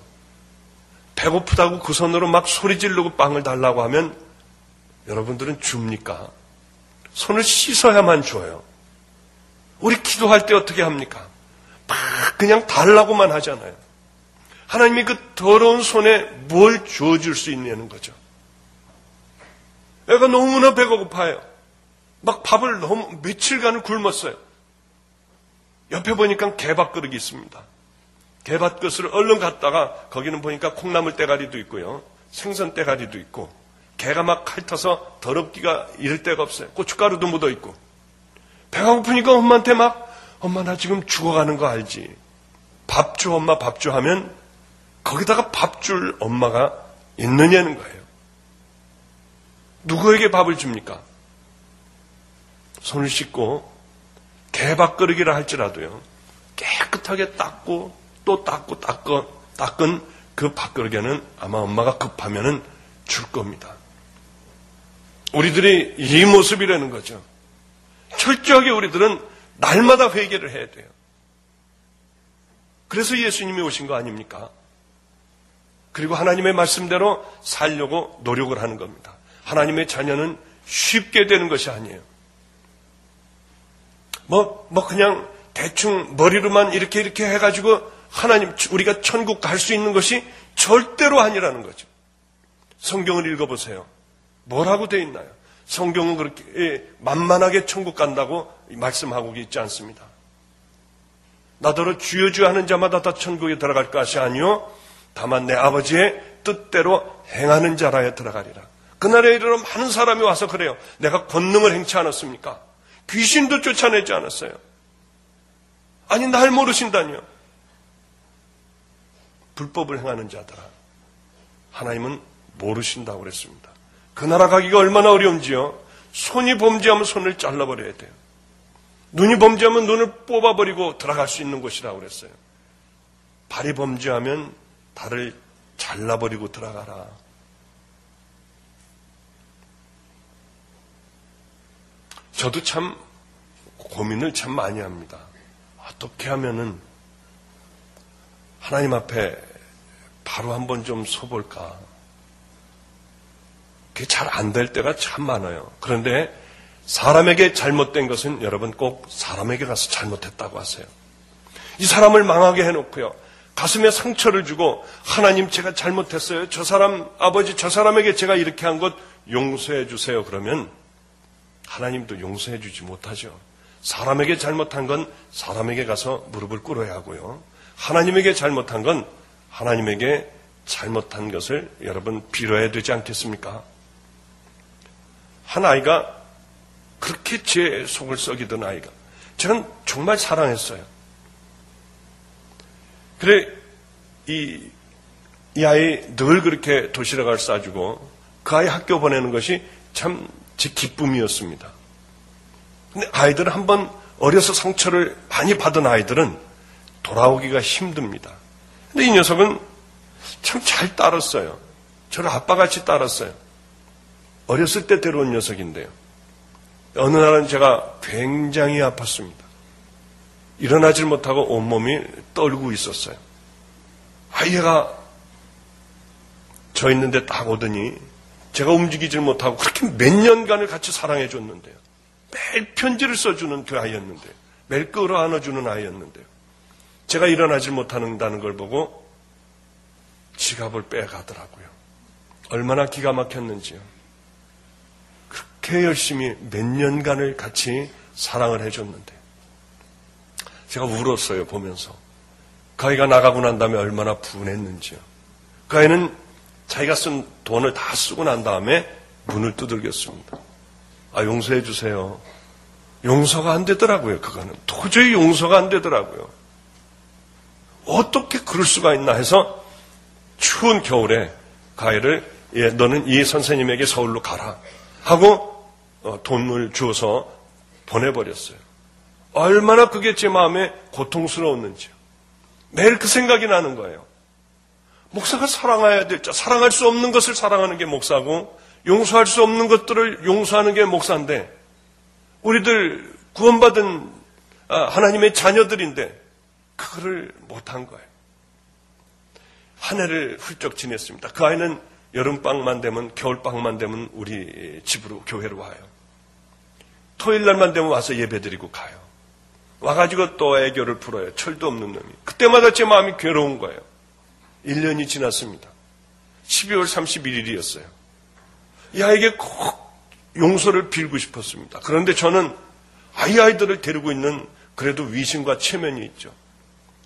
배고프다고 그 손으로 막 소리 지르고 빵을 달라고 하면 여러분들은 줍니까? 손을 씻어야만 줘요. 우리 기도할 때 어떻게 합니까? 막 그냥 달라고만 하잖아요. 하나님이 그 더러운 손에 뭘 주어줄 수 있냐는 거죠. 애가 너무나 배가 고파요. 막 밥을 너무 며칠간을 굶었어요. 옆에 보니까 개밥그릇이 있습니다. 개밥그릇을 얼른 갔다가 거기는 보니까 콩나물 대가리도 있고요. 생선 대가리도 있고 개가 막 핥아서 더럽기가 이를 데가 없어요. 고춧가루도 묻어 있고. 배가 고프니까 엄마한테 막 엄마 나 지금 죽어가는 거 알지? 밥 줘 엄마 밥 줘 하면 거기다가 밥 줄 엄마가 있느냐는 거예요. 누구에게 밥을 줍니까? 손을 씻고 개밥그릇이라 할지라도요. 깨끗하게 닦고 또 닦고 닦은 그 밥그릇에는 아마 엄마가 급하면은 줄 겁니다. 우리들이 이 모습이라는 거죠. 철저하게 우리들은 날마다 회개를 해야 돼요. 그래서 예수님이 오신 거 아닙니까? 그리고 하나님의 말씀대로 살려고 노력을 하는 겁니다. 하나님의 자녀는 쉽게 되는 것이 아니에요. 그냥 대충 머리로만 이렇게 해가지고 하나님, 우리가 천국 갈 수 있는 것이 절대로 아니라는 거죠. 성경을 읽어보세요. 뭐라고 되어 있나요? 성경은 그렇게 만만하게 천국 간다고 말씀하고 있지 않습니다. 나더러 주여 주여 하는 자마다 다 천국에 들어갈 것이 아니요 다만 내 아버지의 뜻대로 행하는 자라에 들어가리라. 그날에 이르러 많은 사람이 와서 그래요. 내가 권능을 행치 않았습니까? 귀신도 쫓아내지 않았어요. 아니 날 모르신다니요. 불법을 행하는 자들아 하나님은 모르신다고 그랬습니다. 그 나라 가기가 얼마나 어려운지요. 손이 범죄하면 손을 잘라버려야 돼요. 눈이 범죄하면 눈을 뽑아버리고 들어갈 수 있는 곳이라고 그랬어요. 발이 범죄하면 발을 잘라버리고 들어가라. 저도 참 고민을 참 많이 합니다. 어떻게 하면은 하나님 앞에 바로 한번 좀 서볼까. 그게 잘 안 될 때가 참 많아요. 그런데 사람에게 잘못된 것은 여러분 꼭 사람에게 가서 잘못했다고 하세요. 이 사람을 망하게 해놓고요. 가슴에 상처를 주고 하나님 제가 잘못했어요. 저 사람 아버지 저 사람에게 제가 이렇게 한 것 용서해 주세요. 그러면 하나님도 용서해 주지 못하죠. 사람에게 잘못한 건 사람에게 가서 무릎을 꿇어야 하고요. 하나님에게 잘못한 건 하나님에게 잘못한 것을 여러분 빌어야 되지 않겠습니까? 한 아이가 그렇게 제 속을 썩이던 아이가 저는 정말 사랑했어요. 그래 이 아이 늘 그렇게 도시락을 싸주고 그 아이 학교 보내는 것이 참 제 기쁨이었습니다. 근데 아이들은 한번 어려서 상처를 많이 받은 아이들은 돌아오기가 힘듭니다. 근데 이 녀석은 참 잘 따랐어요. 저를 아빠같이 따랐어요. 어렸을 때 데려온 녀석인데요. 어느 날은 제가 굉장히 아팠습니다. 일어나질 못하고 온몸이 떨고 있었어요. 아이가 저 있는데 딱 오더니 제가 움직이질 못하고 그렇게 몇 년간을 같이 사랑해 줬는데요. 매일 편지를 써주는 그 아이였는데요. 매일 끌어안아주는 아이였는데요. 제가 일어나질 못한다는 걸 보고 지갑을 빼가더라고요. 얼마나 기가 막혔는지요. 그렇게 열심히 몇 년간을 같이 사랑을 해줬는데 제가 울었어요. 보면서 그 아이가 나가고 난 다음에 얼마나 분했는지요. 그 아이는 자기가 쓴 돈을 다 쓰고 난 다음에 문을 두들겼습니다. 용서해 주세요. 용서가 안 되더라고요. 그거는 도저히 용서가 안 되더라고요. 어떻게 그럴 수가 있나 해서 추운 겨울에 그 아이를 너는 이 선생님에게 서울로 가라 하고 돈을 주어서 보내버렸어요. 얼마나 그게 제 마음에 고통스러웠는지요. 매일 그 생각이 나는 거예요. 목사가 사랑해야 될 자, 사랑할 수 없는 것을 사랑하는 게 목사고 용서할 수 없는 것들을 용서하는 게 목사인데 우리들 구원받은 하나님의 자녀들인데 그거를 못한 거예요. 한 해를 훌쩍 지냈습니다. 그 아이는 여름방만 되면 겨울방만 되면 우리 집으로 교회로 와요. 토요일 날만 되면 와서 예배드리고 가요. 와가지고 또 애교를 풀어요. 철도 없는 놈이. 그때마다 제 마음이 괴로운 거예요. 1년이 지났습니다. 12월 31일이었어요. 이 아이에게 꼭 용서를 빌고 싶었습니다. 그런데 저는 아이들을 데리고 있는 그래도 위신과 체면이 있죠.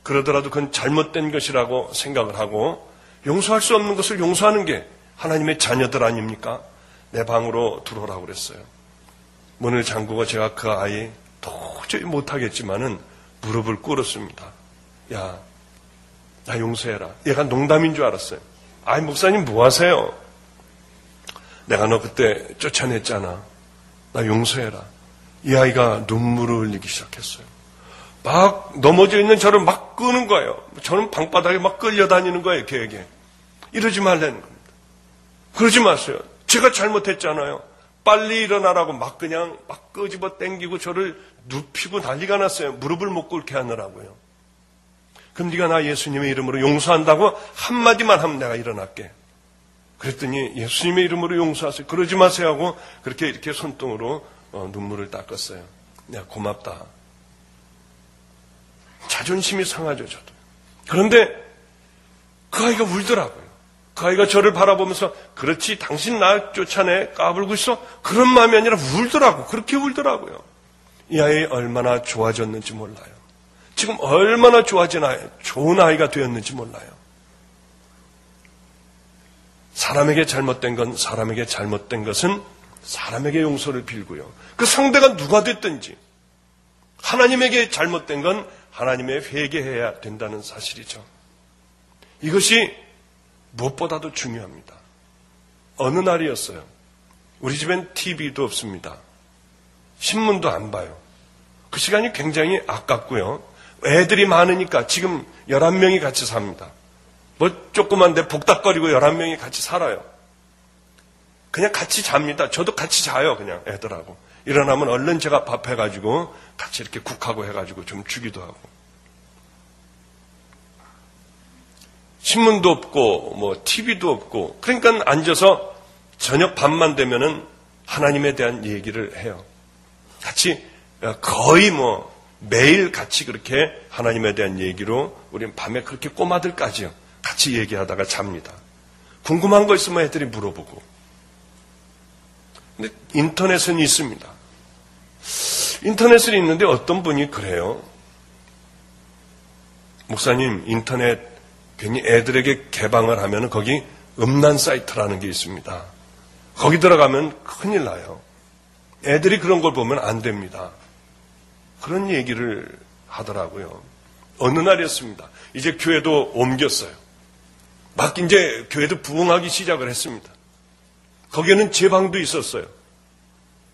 그러더라도 그건 잘못된 것이라고 생각을 하고 용서할 수 없는 것을 용서하는 게 하나님의 자녀들 아닙니까? 내 방으로 들어오라고 그랬어요. 문을 잠그고 제가 그 아이 도저히 못하겠지만은 무릎을 꿇었습니다. 야, 나 용서해라. 얘가 농담인 줄 알았어요. 아이, 목사님 뭐 하세요? 내가 너 그때 쫓아냈잖아. 나 용서해라. 이 아이가 눈물을 흘리기 시작했어요. 막 넘어져 있는 저를 막 끄는 거예요. 저는 방바닥에 막 끌려다니는 거예요, 걔에게. 이러지 말라는 겁니다. 그러지 마세요. 제가 잘못했잖아요. 빨리 일어나라고 막 그냥 막 끄집어 당기고 저를 눕히고 난리가 났어요. 무릎을 못 꿇게 하느라고요. 그럼 네가 나 예수님의 이름으로 용서한다고 한마디만 하면 내가 일어날게. 그랬더니 예수님의 이름으로 용서하세요. 그러지 마세요 하고 그렇게 이렇게 손등으로 눈물을 닦았어요. 내가 고맙다. 자존심이 상하죠, 저도. 그런데 그 아이가 울더라고요. 그 아이가 저를 바라보면서 그렇지 당신 나 쫓아내 까불고 있어? 그런 마음이 아니라 울더라고. 그렇게 울더라고요. 이 아이 얼마나 좋아졌는지 몰라요. 지금 얼마나 좋은 아이가 되었는지 몰라요. 사람에게 잘못된 건 사람에게 잘못된 것은 사람에게 용서를 빌고요. 그 상대가 누가 됐든지 하나님에게 잘못된 건 하나님의 회개해야 된다는 사실이죠. 이것이 무엇보다도 중요합니다. 어느 날이었어요. 우리 집엔 TV도 없습니다. 신문도 안 봐요. 그 시간이 굉장히 아깝고요. 애들이 많으니까 지금 11명이 같이 삽니다. 뭐 조그만데 복닥거리고 11명이 같이 살아요. 그냥 같이 잡니다. 저도 같이 자요. 그냥 애들하고. 일어나면 얼른 제가 밥 해가지고 같이 이렇게 국하고 해가지고 좀 주기도 하고. 신문도 없고 뭐 TV도 없고 그러니까 앉아서 저녁 밤만 되면은 하나님에 대한 얘기를 해요. 같이 거의 뭐 매일 같이 그렇게 하나님에 대한 얘기로 우리는 밤에 그렇게 꼬마들까지요. 같이 얘기하다가 잡니다. 궁금한 거 있으면 애들이 물어보고. 근데 인터넷은 있습니다. 인터넷은 있는데 어떤 분이 그래요. 목사님, 인터넷 괜히 애들에게 개방을 하면 거기 음란 사이트라는 게 있습니다. 거기 들어가면 큰일 나요. 애들이 그런 걸 보면 안 됩니다. 그런 얘기를 하더라고요. 어느 날이었습니다. 이제 교회도 옮겼어요. 막 이제 교회도 부흥하기 시작을 했습니다. 거기에는 제 방도 있었어요.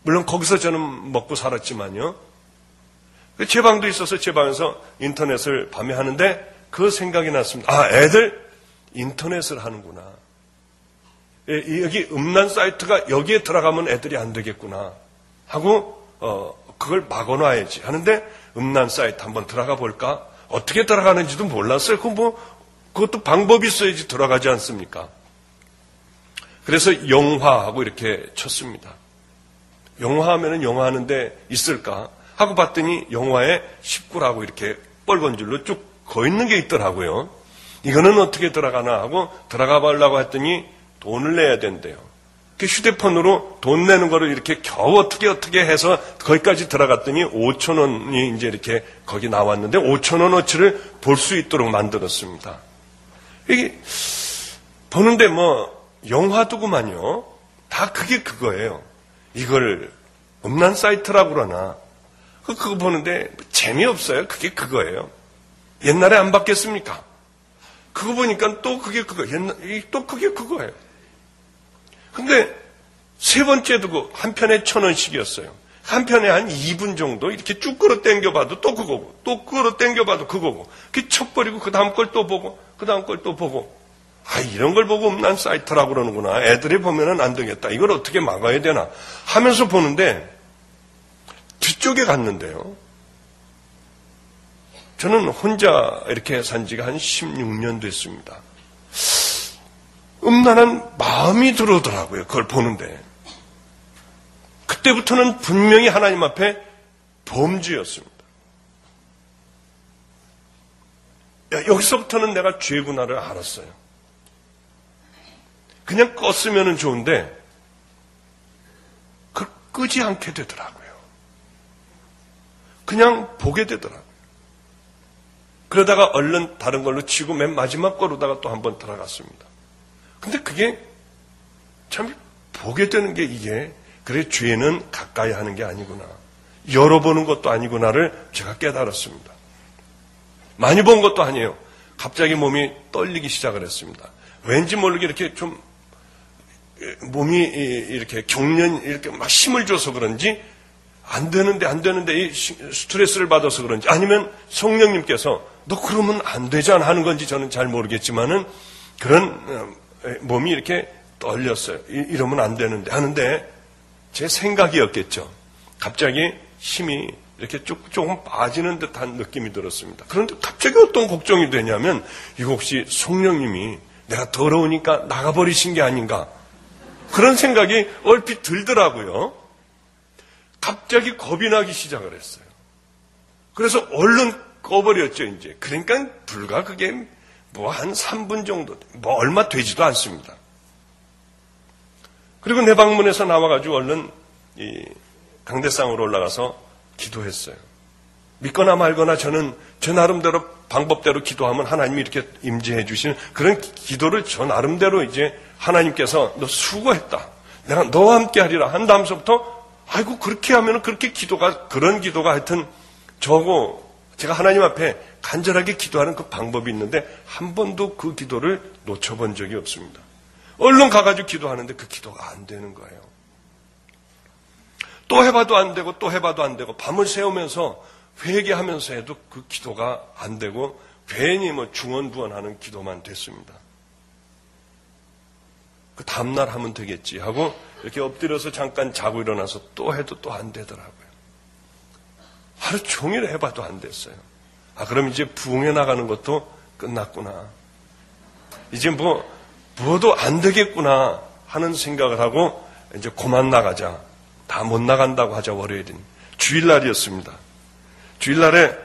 물론 거기서 저는 먹고 살았지만요. 제 방도 있어서 제 방에서 인터넷을 밤에 하는데 그 생각이 났습니다. 아, 애들 인터넷을 하는구나. 여기 음란 사이트가 여기에 들어가면 애들이 안 되겠구나 하고 그걸 막아놔야지 하는데 음란 사이트 한번 들어가 볼까? 어떻게 들어가는지도 몰랐어요. 그것도 방법이 있어야지 들어가지 않습니까? 그래서 영화하고 이렇게 쳤습니다. 영화하면은 영화하는데 있을까? 하고 봤더니 영화에 19라고 이렇게 빨간 줄로 쭉 거 있는 게 있더라고요. 이거는 어떻게 들어가나 하고 들어가 보려고 했더니 돈을 내야 된대요. 그 휴대폰으로 돈 내는 거를 이렇게 겨우 어떻게 해서 거기까지 들어갔더니 5,000원이 이제 이렇게 거기 나왔는데 5,000원어치를 볼 수 있도록 만들었습니다. 이게 보는데 뭐 영화도구만요. 다 그게 그거예요. 이걸 음란 사이트라고 그러나 그거 보는데 재미없어요. 그게 그거예요. 옛날에 안 바뀌었습니까? 그거 보니까 또 그게 그거, 또 그게 그거예요. 근데 세 번째도 한 편에 1,000원씩이었어요. 한편에 한 2분 정도 이렇게 쭉 끌어당겨봐도 또 그거고, 또 끌어당겨봐도 그거고, 그 척버리고 그 다음 걸 또 보고, 그 다음 걸 또 보고, 이런 걸 보고 음란 사이트라고 그러는구나. 애들이 보면은 안 되겠다. 이걸 어떻게 막아야 되나 하면서 보는데, 뒤쪽에 갔는데요. 저는 혼자 이렇게 산 지가 한 16년 됐습니다. 음란한 마음이 들어오더라고요. 그걸 보는데. 그때부터는 분명히 하나님 앞에 범죄였습니다. 여기서부터는 내가 죄구나를 알았어요. 그냥 껐으면 좋은데 그걸 끄지 않게 되더라고요. 그냥 보게 되더라고요. 그러다가 얼른 다른 걸로 치고 맨 마지막 거로다가 또 한번 들어갔습니다. 근데 그게 참 보게 되는 게 이게 그래 죄는 가까이 하는 게 아니구나. 열어보는 것도 아니구나를 제가 깨달았습니다. 많이 본 것도 아니에요. 갑자기 몸이 떨리기 시작을 했습니다. 왠지 모르게 이렇게 좀 몸이 이렇게 경련 이렇게 막 힘을 줘서 그런지 안 되는데 이 스트레스를 받아서 그런지 아니면 성령님께서 너 그러면 안 되잖아 하는 건지 저는 잘 모르겠지만은 그런 몸이 이렇게 떨렸어요. 이러면 안 되는데 하는데 제 생각이었겠죠. 갑자기 힘이 이렇게 조금 빠지는 듯한 느낌이 들었습니다. 그런데 갑자기 어떤 걱정이 되냐면 이거 혹시 성령님이 내가 더러우니까 나가버리신 게 아닌가 그런 생각이 얼핏 들더라고요. 갑자기 겁이 나기 시작을 했어요. 그래서 얼른 꺼버렸죠, 이제. 그러니까 불과 그게 뭐 한 3분 정도, 뭐 얼마 되지도 않습니다. 그리고 내 방문에서 나와가지고 얼른 이 강대상으로 올라가서 기도했어요. 믿거나 말거나 저는 저 나름대로 방법대로 기도하면 하나님이 이렇게 임재해 주시는 그런 기도를 저 나름대로 이제 하나님께서 너 수고했다. 내가 너와 함께 하리라 한 다음서부터 아이고 그렇게 하면 그렇게 그런 기도가 하여튼 저거 제가 하나님 앞에 간절하게 기도하는 그 방법이 있는데 한 번도 그 기도를 놓쳐본 적이 없습니다. 얼른 가가지고 기도하는데 그 기도가 안 되는 거예요. 또 해봐도 안 되고 또 해봐도 안 되고 밤을 새우면서 회개하면서 해도 그 기도가 안 되고 괜히 뭐 중언부언하는 기도만 됐습니다. 그 다음날 하면 되겠지 하고 이렇게 엎드려서 잠깐 자고 일어나서 또 해도 또 안 되더라고요. 하루 종일 해봐도 안 됐어요. 그럼 이제 부흥해 나가는 것도 끝났구나. 이제 뭐도 안 되겠구나 하는 생각을 하고 이제 그만 나가자. 다 못 나간다고 하자 월요일인. 주일날이었습니다. 주일날에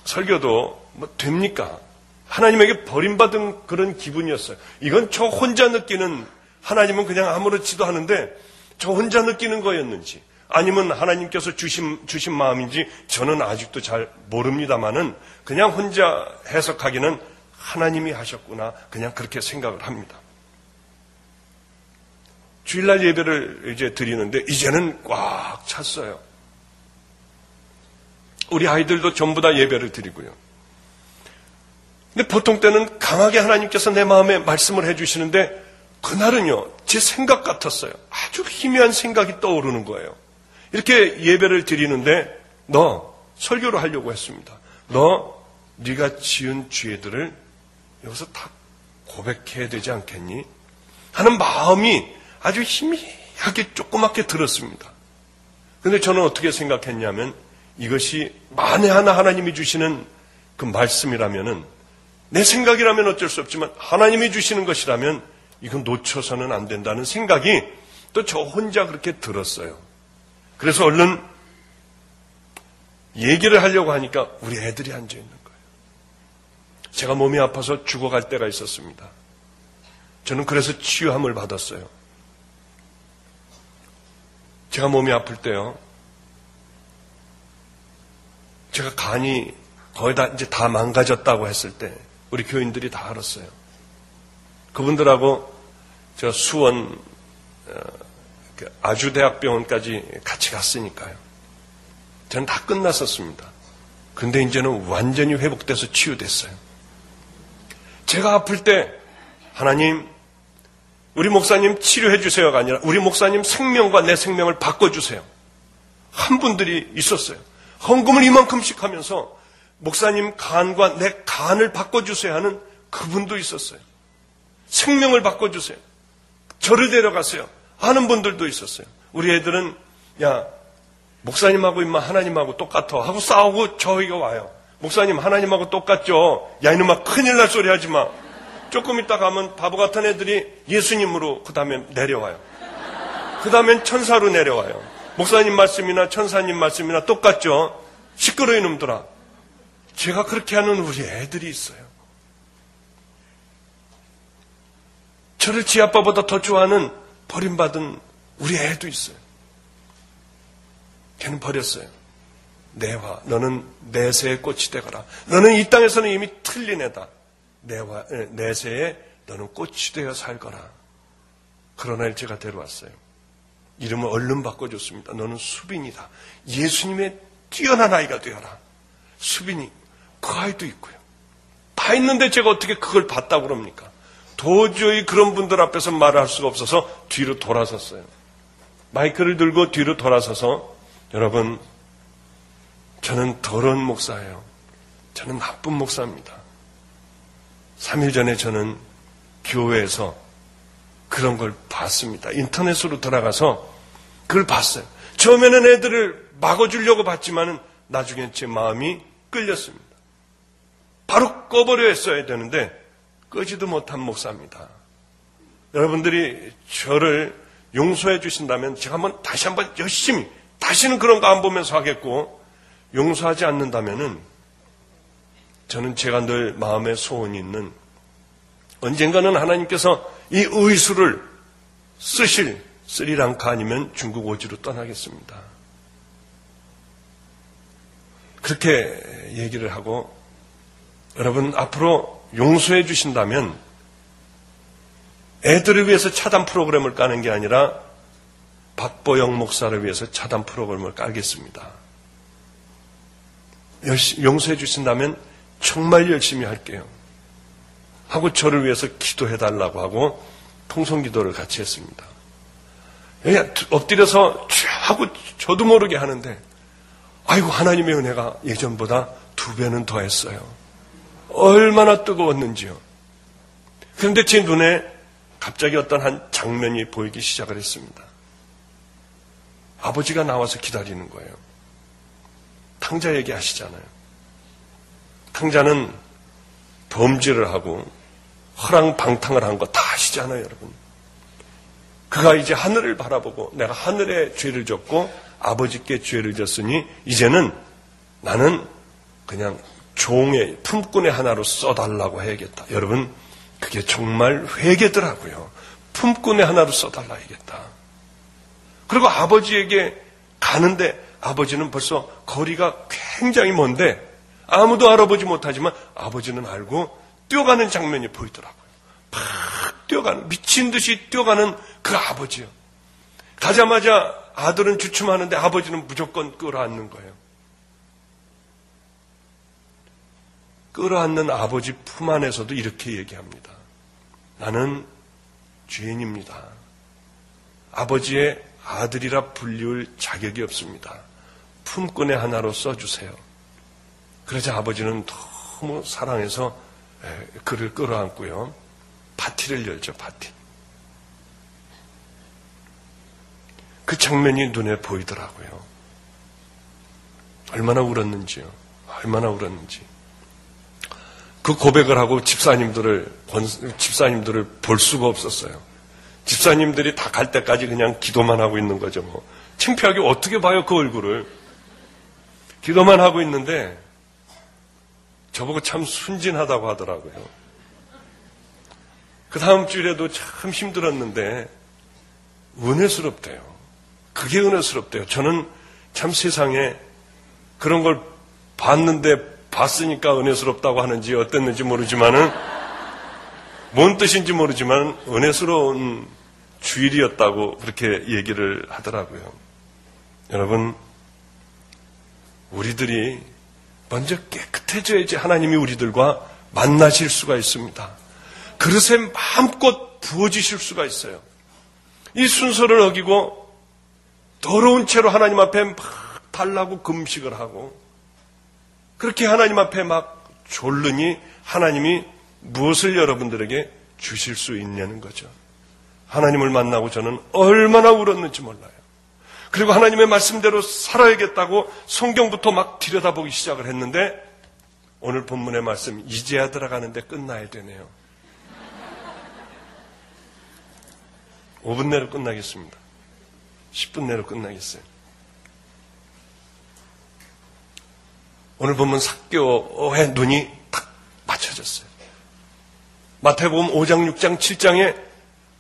설교도 뭐 됩니까? 하나님에게 버림받은 그런 기분이었어요. 이건 저 혼자 느끼는 하나님은 그냥 아무렇지도 않은데 저 혼자 느끼는 거였는지 아니면 하나님께서 주신 마음인지 저는 아직도 잘 모릅니다만은 그냥 혼자 해석하기는 하나님이 하셨구나 그냥 그렇게 생각을 합니다. 주일날 예배를 이제 드리는데 이제는 꽉 찼어요. 우리 아이들도 전부 다 예배를 드리고요. 근데 보통 때는 강하게 하나님께서 내 마음에 말씀을 해주시는데 그날은요, 제 생각 같았어요. 아주 희미한 생각이 떠오르는 거예요. 이렇게 예배를 드리는데 너 설교를 하려고 했습니다. 네가 지은 죄들을 여기서 다 고백해야 되지 않겠니? 하는 마음이 아주 희미하게 조그맣게 들었습니다. 그런데 저는 어떻게 생각했냐면 이것이 만에 하나 하나님이 주시는 그 말씀이라면은 내 생각이라면 어쩔 수 없지만 하나님이 주시는 것이라면 이건 놓쳐서는 안 된다는 생각이 또 저 혼자 그렇게 들었어요. 그래서 얼른 얘기를 하려고 하니까 우리 애들이 앉아 있는 거예요. 제가 몸이 아파서 죽어갈 때가 있었습니다. 저는 그래서 치유함을 받았어요. 제가 몸이 아플 때요. 제가 간이 거의 다 망가졌다고 했을 때 우리 교인들이 다 알았어요. 그분들하고 저 수원 아주대학병원까지 같이 갔으니까요. 저는 다 끝났었습니다. 근데 이제는 완전히 회복돼서 치유됐어요. 제가 아플 때 하나님 우리 목사님 치료해 주세요가 아니라 우리 목사님 생명과 내 생명을 바꿔주세요. 한 분들이 있었어요. 헌금을 이만큼씩 하면서 목사님 간과 내 간을 바꿔주세요 하는 그분도 있었어요. 생명을 바꿔주세요. 저를 데려가세요 하는 분들도 있었어요. 우리 애들은 야 목사님하고 임마 하나님하고 똑같아 하고 싸우고 저희가 와요. 목사님 하나님하고 똑같죠. 야 이놈아 큰일 날 소리 하지 마. 조금 있다 가면 바보 같은 애들이 예수님으로 그 다음에 내려와요. 그 다음엔 천사로 내려와요. 목사님 말씀이나 천사님 말씀이나 똑같죠. 시끄러워 이놈들아. 제가 그렇게 하는 우리 애들이 있어요. 저를 지 아빠보다 더 좋아하는 버림받은 우리 애도 있어요. 걔는 버렸어요. 내와 너는 내새의 꽃이 되거라. 너는 이 땅에서는 이미 틀린 애다. 내새에 너는 꽃이 되어 살거라. 그런 애를 제가 데려왔어요. 이름을 얼른 바꿔줬습니다. 너는 수빈이다. 예수님의 뛰어난 아이가 되어라. 수빈이 그 아이도 있고요. 다 있는데 제가 어떻게 그걸 봤다고 그럽니까? 도저히 그런 분들 앞에서 말할 수가 없어서 뒤로 돌아섰어요. 마이크를 들고 뒤로 돌아서서 여러분 저는 더러운 목사예요. 저는 나쁜 목사입니다. 3일 전에 저는 교회에서 그런 걸 봤습니다. 인터넷으로 들어가서 그걸 봤어요. 처음에는 애들을 막아주려고 봤지만은 나중엔 제 마음이 끌렸습니다. 바로 꺼버려 했어야 되는데 끄지도 못한 목사입니다. 여러분들이 저를 용서해 주신다면 제가 다시 한번 열심히 다시는 그런 거 안 보면서 하겠고 용서하지 않는다면은 저는 제가 늘 마음에 소원이 있는 언젠가는 하나님께서 이 의수를 쓰실 스리랑카 아니면 중국 오지로 떠나겠습니다. 그렇게 얘기를 하고 여러분 앞으로 용서해 주신다면 애들을 위해서 차단 프로그램을 까는 게 아니라 박보영 목사를 위해서 차단 프로그램을 깔겠습니다. 용서해 주신다면 정말 열심히 할게요. 하고 저를 위해서 기도해 달라고 하고 통성기도를 같이 했습니다. 그냥 엎드려서 하고 저도 모르게 하는데 아이고 하나님의 은혜가 예전보다 2배는 더 했어요. 얼마나 뜨거웠는지요. 그런데 제 눈에 갑자기 어떤 한 장면이 보이기 시작을 했습니다. 아버지가 나와서 기다리는 거예요. 탕자 얘기하시잖아요. 탕자는 범죄를 하고 허랑방탕을 한 거 다 아시잖아요, 여러분. 그가 이제 하늘을 바라보고 내가 하늘에 죄를 졌고 아버지께 죄를 졌으니 이제는 나는 그냥 종의 품꾼의 하나로 써달라고 해야겠다. 여러분 그게 정말 회개더라고요. 품꾼의 하나로 써달라 해야겠다. 그리고 아버지에게 가는데 아버지는 벌써 거리가 굉장히 먼데 아무도 알아보지 못하지만 아버지는 알고 뛰어가는 장면이 보이더라고요. 팍 뛰어가는 미친 듯이 뛰어가는 그 아버지요. 가자마자 아들은 주춤하는데 아버지는 무조건 끌어안는 거예요. 끌어안는 아버지 품 안에서도 이렇게 얘기합니다. 나는 죄인입니다. 아버지의 아들이라 불리울 자격이 없습니다. 품꾼의 하나로 써주세요. 그러자 아버지는 너무 사랑해서 그를 끌어안고요. 파티를 열죠, 파티. 그 장면이 눈에 보이더라고요. 얼마나 울었는지요. 얼마나 울었는지. 그 고백을 하고 집사님들을 볼 수가 없었어요. 집사님들이 다 갈 때까지 그냥 기도만 하고 있는 거죠. 뭐. 창피하게 어떻게 봐요, 그 얼굴을. 기도만 하고 있는데 저보고 참 순진하다고 하더라고요. 그 다음 주일에도 참 힘들었는데 은혜스럽대요. 그게 은혜스럽대요. 저는 참 세상에 그런 걸 봤으니까 은혜스럽다고 하는지 어땠는지 모르지만은 뭔 뜻인지 모르지만 은혜스러운 주일이었다고 그렇게 얘기를 하더라고요. 여러분, 우리들이 먼저 깨끗해져야지 하나님이 우리들과 만나실 수가 있습니다. 그릇에 마음껏 부어지실 수가 있어요. 이 순서를 어기고 더러운 채로 하나님 앞에 막 달라고 금식을 하고 그렇게 하나님 앞에 막 졸르니 하나님이 무엇을 여러분들에게 주실 수 있냐는 거죠. 하나님을 만나고 저는 얼마나 울었는지 몰라요. 그리고 하나님의 말씀대로 살아야겠다고 성경부터 막 들여다보기 시작을 했는데 오늘 본문의 말씀 이제야 들어가는데 끝나야 되네요. 5분 내로 끝나겠습니다. 10분 내로 끝나겠어요. 오늘 보면 삭개오의 눈이 딱 맞춰졌어요. 마태복음 5장, 6장, 7장에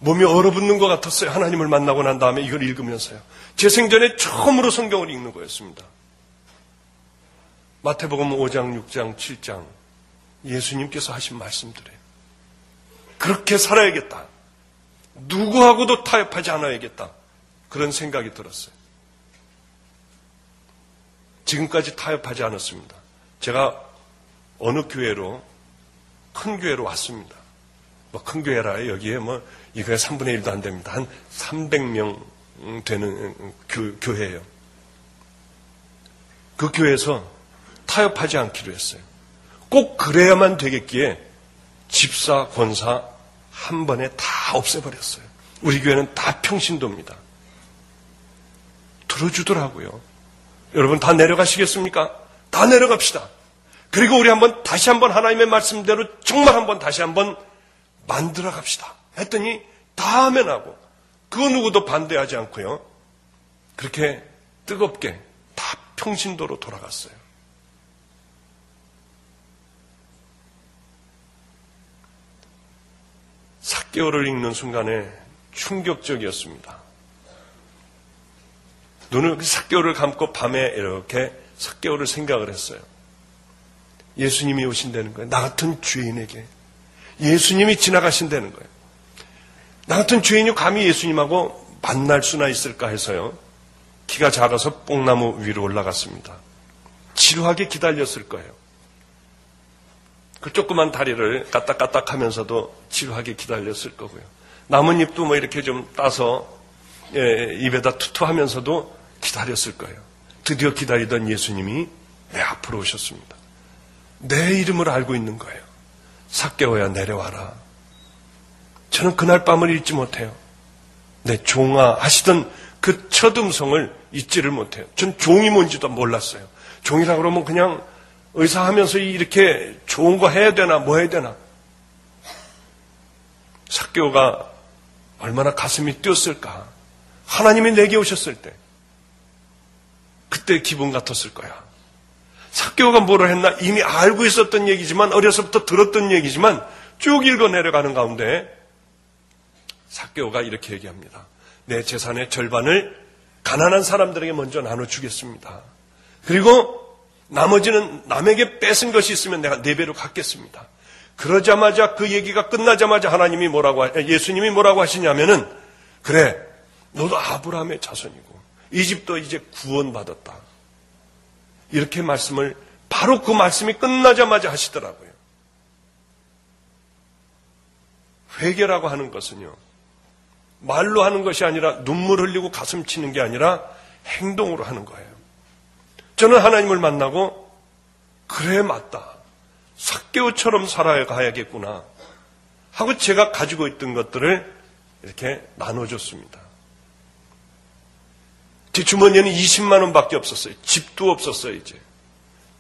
몸이 얼어붙는 것 같았어요. 하나님을 만나고 난 다음에 이걸 읽으면서요. 제 생전에 처음으로 성경을 읽는 거였습니다. 마태복음 5장, 6장, 7장 예수님께서 하신 말씀들이에요. 그렇게 살아야겠다. 누구하고도 타협하지 않아야겠다. 그런 생각이 들었어요. 지금까지 타협하지 않았습니다. 제가 어느 교회로 큰 교회로 왔습니다. 뭐 큰 교회라 여기에 뭐 이 교회 3분의 1도 안 됩니다. 한 300명 되는 교회예요. 그 교회에서 타협하지 않기로 했어요. 꼭 그래야만 되겠기에 집사, 권사 한 번에 다 없애버렸어요. 우리 교회는 다 평신도입니다. 들어주더라고요. 여러분 다 내려가시겠습니까? 다 내려갑시다. 그리고 우리 다시 한번 하나님의 말씀대로 정말 다시 한번 만들어 갑시다. 했더니 다 아멘하고 그 누구도 반대하지 않고요. 그렇게 뜨겁게 다 평신도로 돌아갔어요. 삭개오를 읽는 순간에 충격적이었습니다. 눈을 삭개오를 감고 밤에 이렇게 삭개오를 생각을 했어요. 예수님이 오신다는 거예요. 나 같은 죄인에게 예수님이 지나가신다는 거예요. 나 같은 죄인이 감히 예수님하고 만날 수나 있을까 해서요. 키가 작아서 뽕나무 위로 올라갔습니다. 지루하게 기다렸을 거예요. 그 조그만 다리를 까딱까딱 하면서도 지루하게 기다렸을 거고요. 나뭇잎도 뭐 이렇게 좀 따서 입에다 투투하면서도 기다렸을 거예요. 드디어 기다리던 예수님이 내 앞으로 오셨습니다. 내 이름을 알고 있는 거예요. 삭개오야 내려와라. 저는 그날 밤을 잊지 못해요. 내 종아 하시던 그 첫 음성을 잊지를 못해요. 전 종이 뭔지도 몰랐어요. 종이라고 그러면 그냥 의사하면서 이렇게 좋은 거 해야 되나 뭐 해야 되나. 삭개오가 얼마나 가슴이 뛰었을까. 하나님이 내게 오셨을 때 그때 기분 같았을 거야. 삭개오가 뭐를 했나 이미 알고 있었던 얘기지만 어려서부터 들었던 얘기지만 쭉 읽어 내려가는 가운데 삭개오가 이렇게 얘기합니다. 내 재산의 절반을 가난한 사람들에게 먼저 나눠주겠습니다. 그리고 나머지는 남에게 뺏은 것이 있으면 내가 4배로 갚겠습니다. 그러자마자 그 얘기가 끝나자마자 예수님이 뭐라고 하시냐면은 그래 너도 아브라함의 자손이고 이 집도 이제 구원받았다. 이렇게 말씀을 바로 그 말씀이 끝나자마자 하시더라고요. 회개라고 하는 것은요. 말로 하는 것이 아니라 눈물 흘리고 가슴 치는 게 아니라 행동으로 하는 거예요. 저는 하나님을 만나고 그래 맞다. 삭개오처럼 살아가야겠구나 하고 제가 가지고 있던 것들을 이렇게 나눠줬습니다. 제 주머니에는 20만 원밖에 없었어요. 집도 없었어요. 이제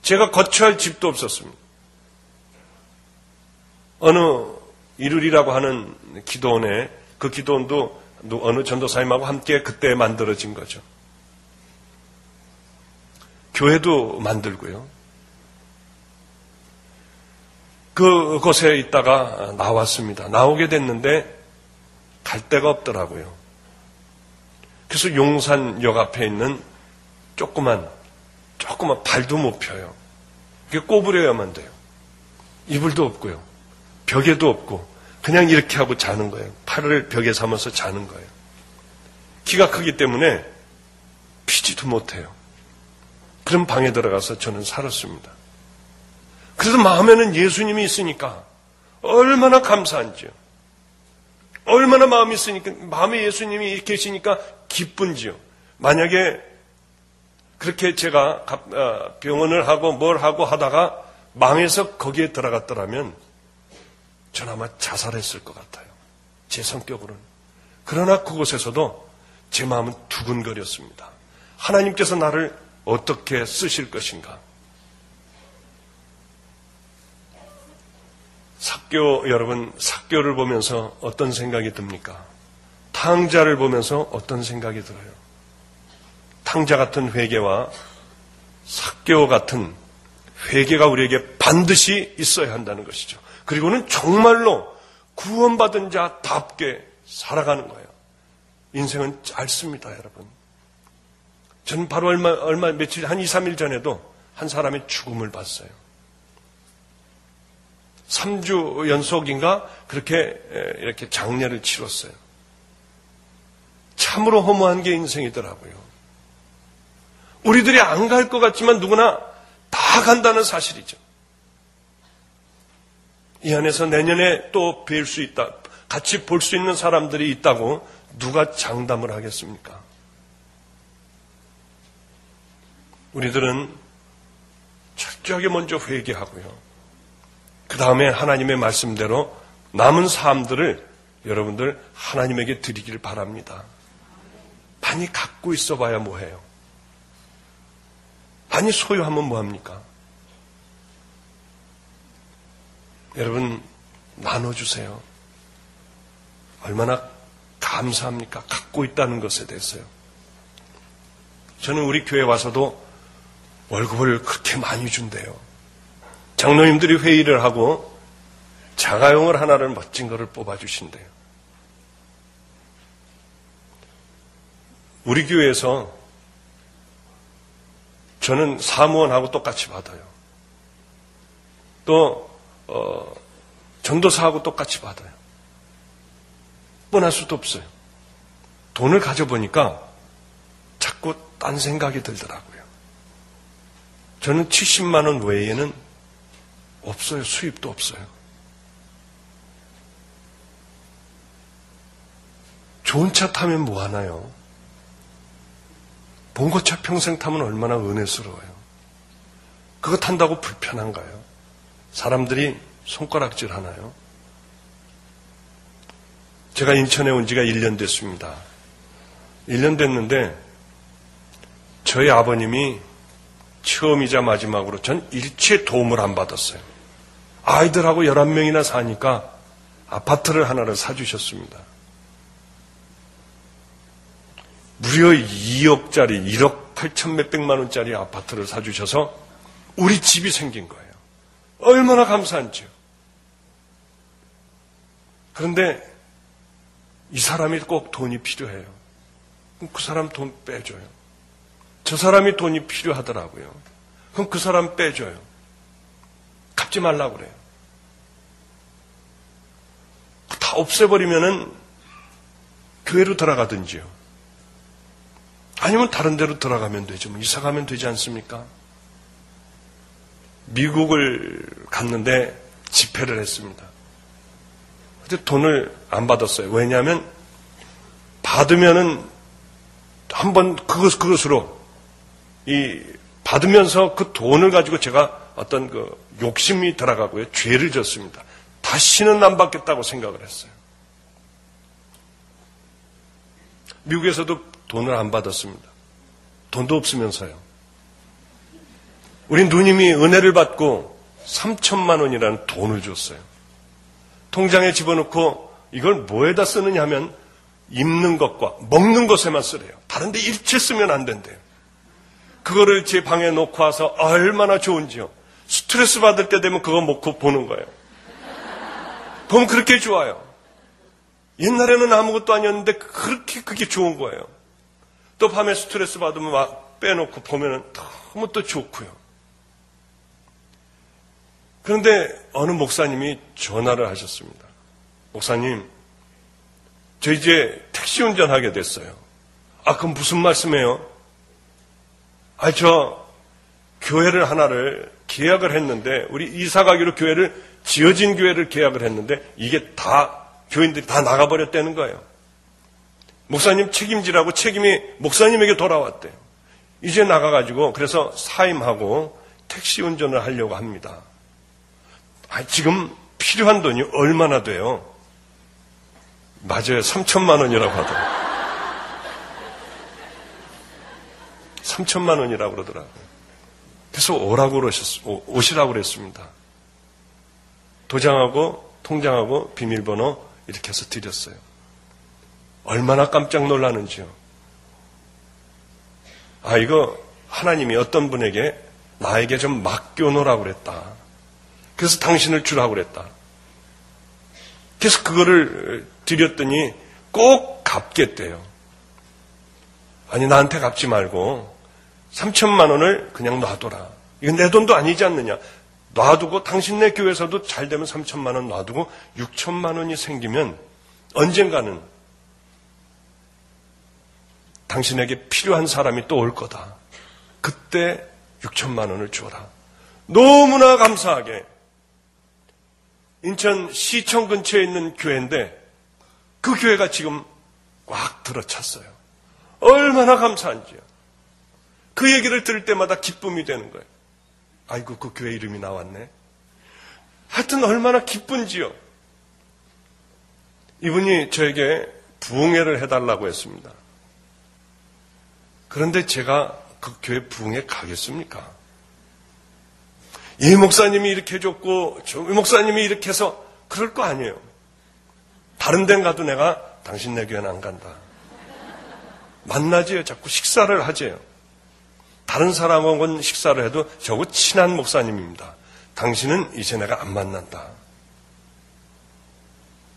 제가 거처할 집도 없었습니다. 어느 이룰이라고 하는 기도원에 그 기도원도 어느 전도사님하고 함께 그때 만들어진 거죠. 교회도 만들고요. 그곳에 있다가 나왔습니다. 나오게 됐는데 갈 데가 없더라고요. 그래서 용산역 앞에 있는 조그만 발도 못 펴요. 그게 꼬부려야만 돼요. 이불도 없고요. 벽에도 없고 그냥 이렇게 하고 자는 거예요. 팔을 벽에 삼아서 자는 거예요. 키가 크기 때문에 피지도 못해요. 그런 방에 들어가서 저는 살았습니다. 그래서 마음에는 예수님이 있으니까 얼마나 감사한지요. 얼마나 마음이 있으니까 마음에 예수님이 계시니까 기쁜지요. 만약에 그렇게 제가 병원을 하고 뭘 하고 하다가 망해서 거기에 들어갔더라면 전 아마 자살했을 것 같아요. 제 성격으로는. 그러나 그곳에서도 제 마음은 두근거렸습니다. 하나님께서 나를 어떻게 쓰실 것인가. 삭교, 여러분, 삭교를 보면서 어떤 생각이 듭니까? 탕자를 보면서 어떤 생각이 들어요? 탕자 같은 회개와 삭교 같은 회개가 우리에게 반드시 있어야 한다는 것이죠. 그리고는 정말로 구원받은 자답게 살아가는 거예요. 인생은 짧습니다, 여러분. 저는 바로 며칠, 한 2, 3일 전에도 한 사람의 죽음을 봤어요. 3주 연속인가 그렇게 이렇게 장례를 치렀어요. 참으로 허무한 게 인생이더라고요. 우리들이 안 갈 것 같지만 누구나 다 간다는 사실이죠. 이 안에서 내년에 또 뵐 수 있다, 같이 볼 수 있는 사람들이 있다고 누가 장담을 하겠습니까? 우리들은 철저하게 먼저 회개하고요. 그 다음에 하나님의 말씀대로 남은 삶들을 여러분들 하나님에게 드리기를 바랍니다. 많이 갖고 있어 봐야 뭐해요? 많이 소유하면 뭐합니까? 여러분 나눠주세요. 얼마나 감사합니까? 갖고 있다는 것에 대해서요. 저는 우리 교회 와서도 월급을 그렇게 많이 준대요. 장로님들이 회의를 하고 자가용을 하나를 멋진 거를 뽑아주신대요. 우리 교회에서 저는 사무원하고 똑같이 받아요. 또 전도사하고 똑같이 받아요. 뻔할 수도 없어요. 돈을 가져보니까 자꾸 딴 생각이 들더라고요. 저는 70만 원 외에는 없어요. 수입도 없어요. 좋은 차 타면 뭐 하나요? 봉고차 평생 타면 얼마나 은혜스러워요. 그거 탄다고 불편한가요? 사람들이 손가락질 하나요? 제가 인천에 온 지가 1년 됐습니다. 1년 됐는데 저희 아버님이 처음이자 마지막으로 전 일체 도움을 안 받았어요. 아이들하고 11명이나 사니까 아파트를 하나를 사주셨습니다. 무려 2억짜리 1억 8천 몇백만 원짜리 아파트를 사주셔서 우리 집이 생긴 거예요. 얼마나 감사한지요. 그런데 이 사람이 꼭 돈이 필요해요. 그럼 그 사람 돈 빼줘요. 저 사람이 돈이 필요하더라고요. 그럼 그 사람 빼줘요. 갚지 말라고 그래요. 다 없애버리면은 교회로 들어가든지요. 아니면 다른 데로 들어가면 되죠. 뭐 이사 가면 되지 않습니까? 미국을 갔는데 집회를 했습니다. 근데 돈을 안 받았어요. 왜냐하면 받으면은 한번 그것으로 받으면서 그 돈을 가지고 제가 어떤 그 욕심이 들어가고요. 죄를 졌습니다. 다시는 안 받겠다고 생각을 했어요. 미국에서도 돈을 안 받았습니다. 돈도 없으면서요. 우리 누님이 은혜를 받고 3천만 원이라는 돈을 줬어요. 통장에 집어넣고 이걸 뭐에다 쓰느냐 하면 입는 것과 먹는 것에만 쓰래요. 다른 데 일체 쓰면 안 된대요. 그거를 제 방에 놓고 와서 얼마나 좋은지요. 스트레스 받을 때 되면 그거 먹고 보는 거예요. 보면 그렇게 좋아요. 옛날에는 아무것도 아니었는데 그렇게 그게 좋은 거예요. 또 밤에 스트레스 받으면 막 빼놓고 보면 너무 또 좋고요. 그런데 어느 목사님이 전화를 하셨습니다. 목사님, 저 이제 택시 운전하게 됐어요. 아, 그럼 무슨 말씀이에요? 아, 저 교회를 하나를 계약을 했는데, 우리 이사 가기로 지어진 교회를 계약을 했는데, 이게 다, 교인들이 다 나가버렸다는 거예요. 목사님 책임지라고 책임이 목사님에게 돌아왔대요. 이제 나가가지고 그래서 사임하고 택시 운전을 하려고 합니다. 지금 필요한 돈이 얼마나 돼요? 맞아요. 3천만 원이라고 하더라고요. 3천만 원이라고 그러더라고요. 그래서 오시라고 그랬습니다. 도장하고 통장하고 비밀번호 이렇게 해서 드렸어요. 얼마나 깜짝 놀라는지요. 이거 하나님이 어떤 분에게 나에게 좀 맡겨놓으라고 그랬다. 그래서 당신을 주라고 그랬다. 그래서 그거를 드렸더니 꼭 갚겠대요. 아니, 나한테 갚지 말고 3천만 원을 그냥 놔둬라. 이건 내 돈도 아니지 않느냐. 놔두고 당신네 교회에서도 잘 되면 3천만 원 놔두고 6천만 원이 생기면 언젠가는 당신에게 필요한 사람이 또 올 거다. 그때 6천만 원을 주어라. 너무나 감사하게 인천시청 근처에 있는 교회인데 그 교회가 지금 꽉 들어찼어요. 얼마나 감사한지요. 그 얘기를 들을 때마다 기쁨이 되는 거예요. 아이고, 그 교회 이름이 나왔네. 하여튼 얼마나 기쁜지요. 이분이 저에게 부흥회를 해달라고 했습니다. 그런데 제가 그 교회 부흥회 가겠습니까? 이 목사님이 이렇게 해줬고 저 목사님이 이렇게 해서 그럴 거 아니에요. 다른 데는 가도 내가 당신네 교회는 안 간다. 만나지요. 자꾸 식사를 하지요. 다른 사람하고는 식사를 해도 저거 친한 목사님입니다. 당신은 이제 내가 안 만난다.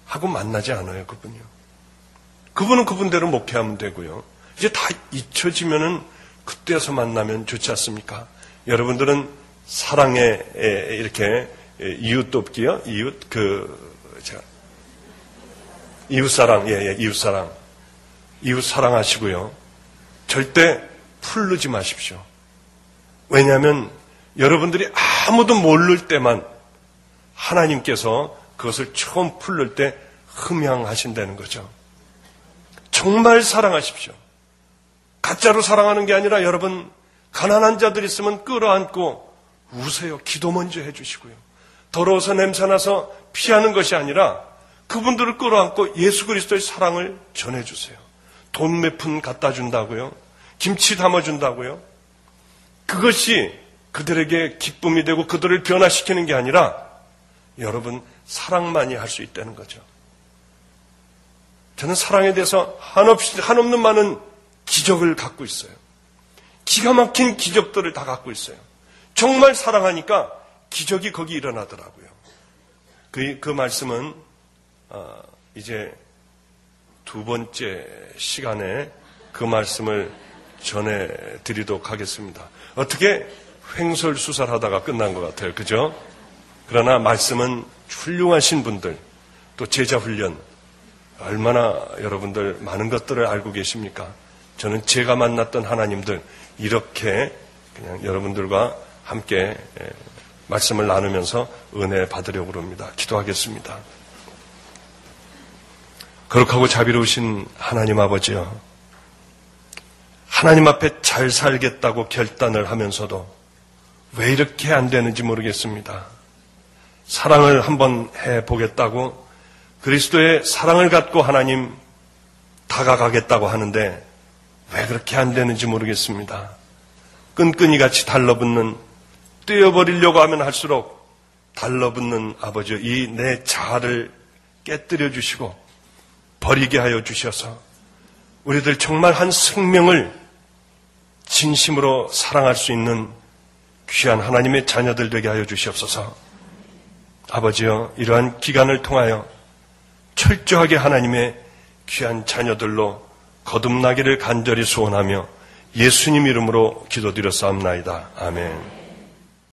하고 만나지 않아요, 그분이요. 그분은 그분대로 목회하면 되고요. 이제 다 잊혀지면은 그때서 만나면 좋지 않습니까? 여러분들은 사랑에 이렇게 이웃 돕기요? 이웃사랑, 이웃사랑. 이웃 사랑하시고요. 절대 풀르지 마십시오. 왜냐하면 여러분들이 아무도 모를 때만 하나님께서 그것을 처음 풀릴 때 흠양하신다는 거죠. 정말 사랑하십시오. 가짜로 사랑하는 게 아니라 여러분 가난한 자들 있으면 끌어안고 우세요. 기도 먼저 해주시고요. 더러워서 냄새나서 피하는 것이 아니라 그분들을 끌어안고 예수 그리스도의 사랑을 전해주세요. 돈 몇 푼 갖다 준다고요. 김치 담아준다고요. 그것이 그들에게 기쁨이 되고 그들을 변화시키는 게 아니라 여러분 사랑만이 할 수 있다는 거죠. 저는 사랑에 대해서 한없는 많은 기적을 갖고 있어요. 기가 막힌 기적들을 다 갖고 있어요. 정말 사랑하니까 기적이 거기 일어나더라고요. 그 말씀은 이제 두 번째 시간에 그 말씀을 전해드리도록 하겠습니다. 어떻게 횡설수설하다가 끝난 것 같아요. 그죠? 그러나 말씀은 훌륭하신 분들, 또 제자훈련, 얼마나 여러분들 많은 것들을 알고 계십니까? 저는 제가 만났던 하나님들 이렇게 그냥 여러분들과 함께 말씀을 나누면서 은혜 받으려고 합니다. 기도하겠습니다. 거룩하고 자비로우신 하나님 아버지여, 하나님 앞에 잘 살겠다고 결단을 하면서도 왜 이렇게 안 되는지 모르겠습니다. 사랑을 한번 해보겠다고 그리스도의 사랑을 갖고 하나님 다가가겠다고 하는데 왜 그렇게 안 되는지 모르겠습니다. 끈끈이 같이 달라붙는, 떼어버리려고 하면 할수록 달라붙는 아버지, 이 내 자아를 깨뜨려 주시고 버리게 하여 주셔서 우리들 정말 한 생명을 진심으로 사랑할 수 있는 귀한 하나님의 자녀들 되게 하여 주시옵소서. 아버지여, 이러한 기간을 통하여 철저하게 하나님의 귀한 자녀들로 거듭나기를 간절히 소원하며 예수님 이름으로 기도드렸사옵나이다. 아멘.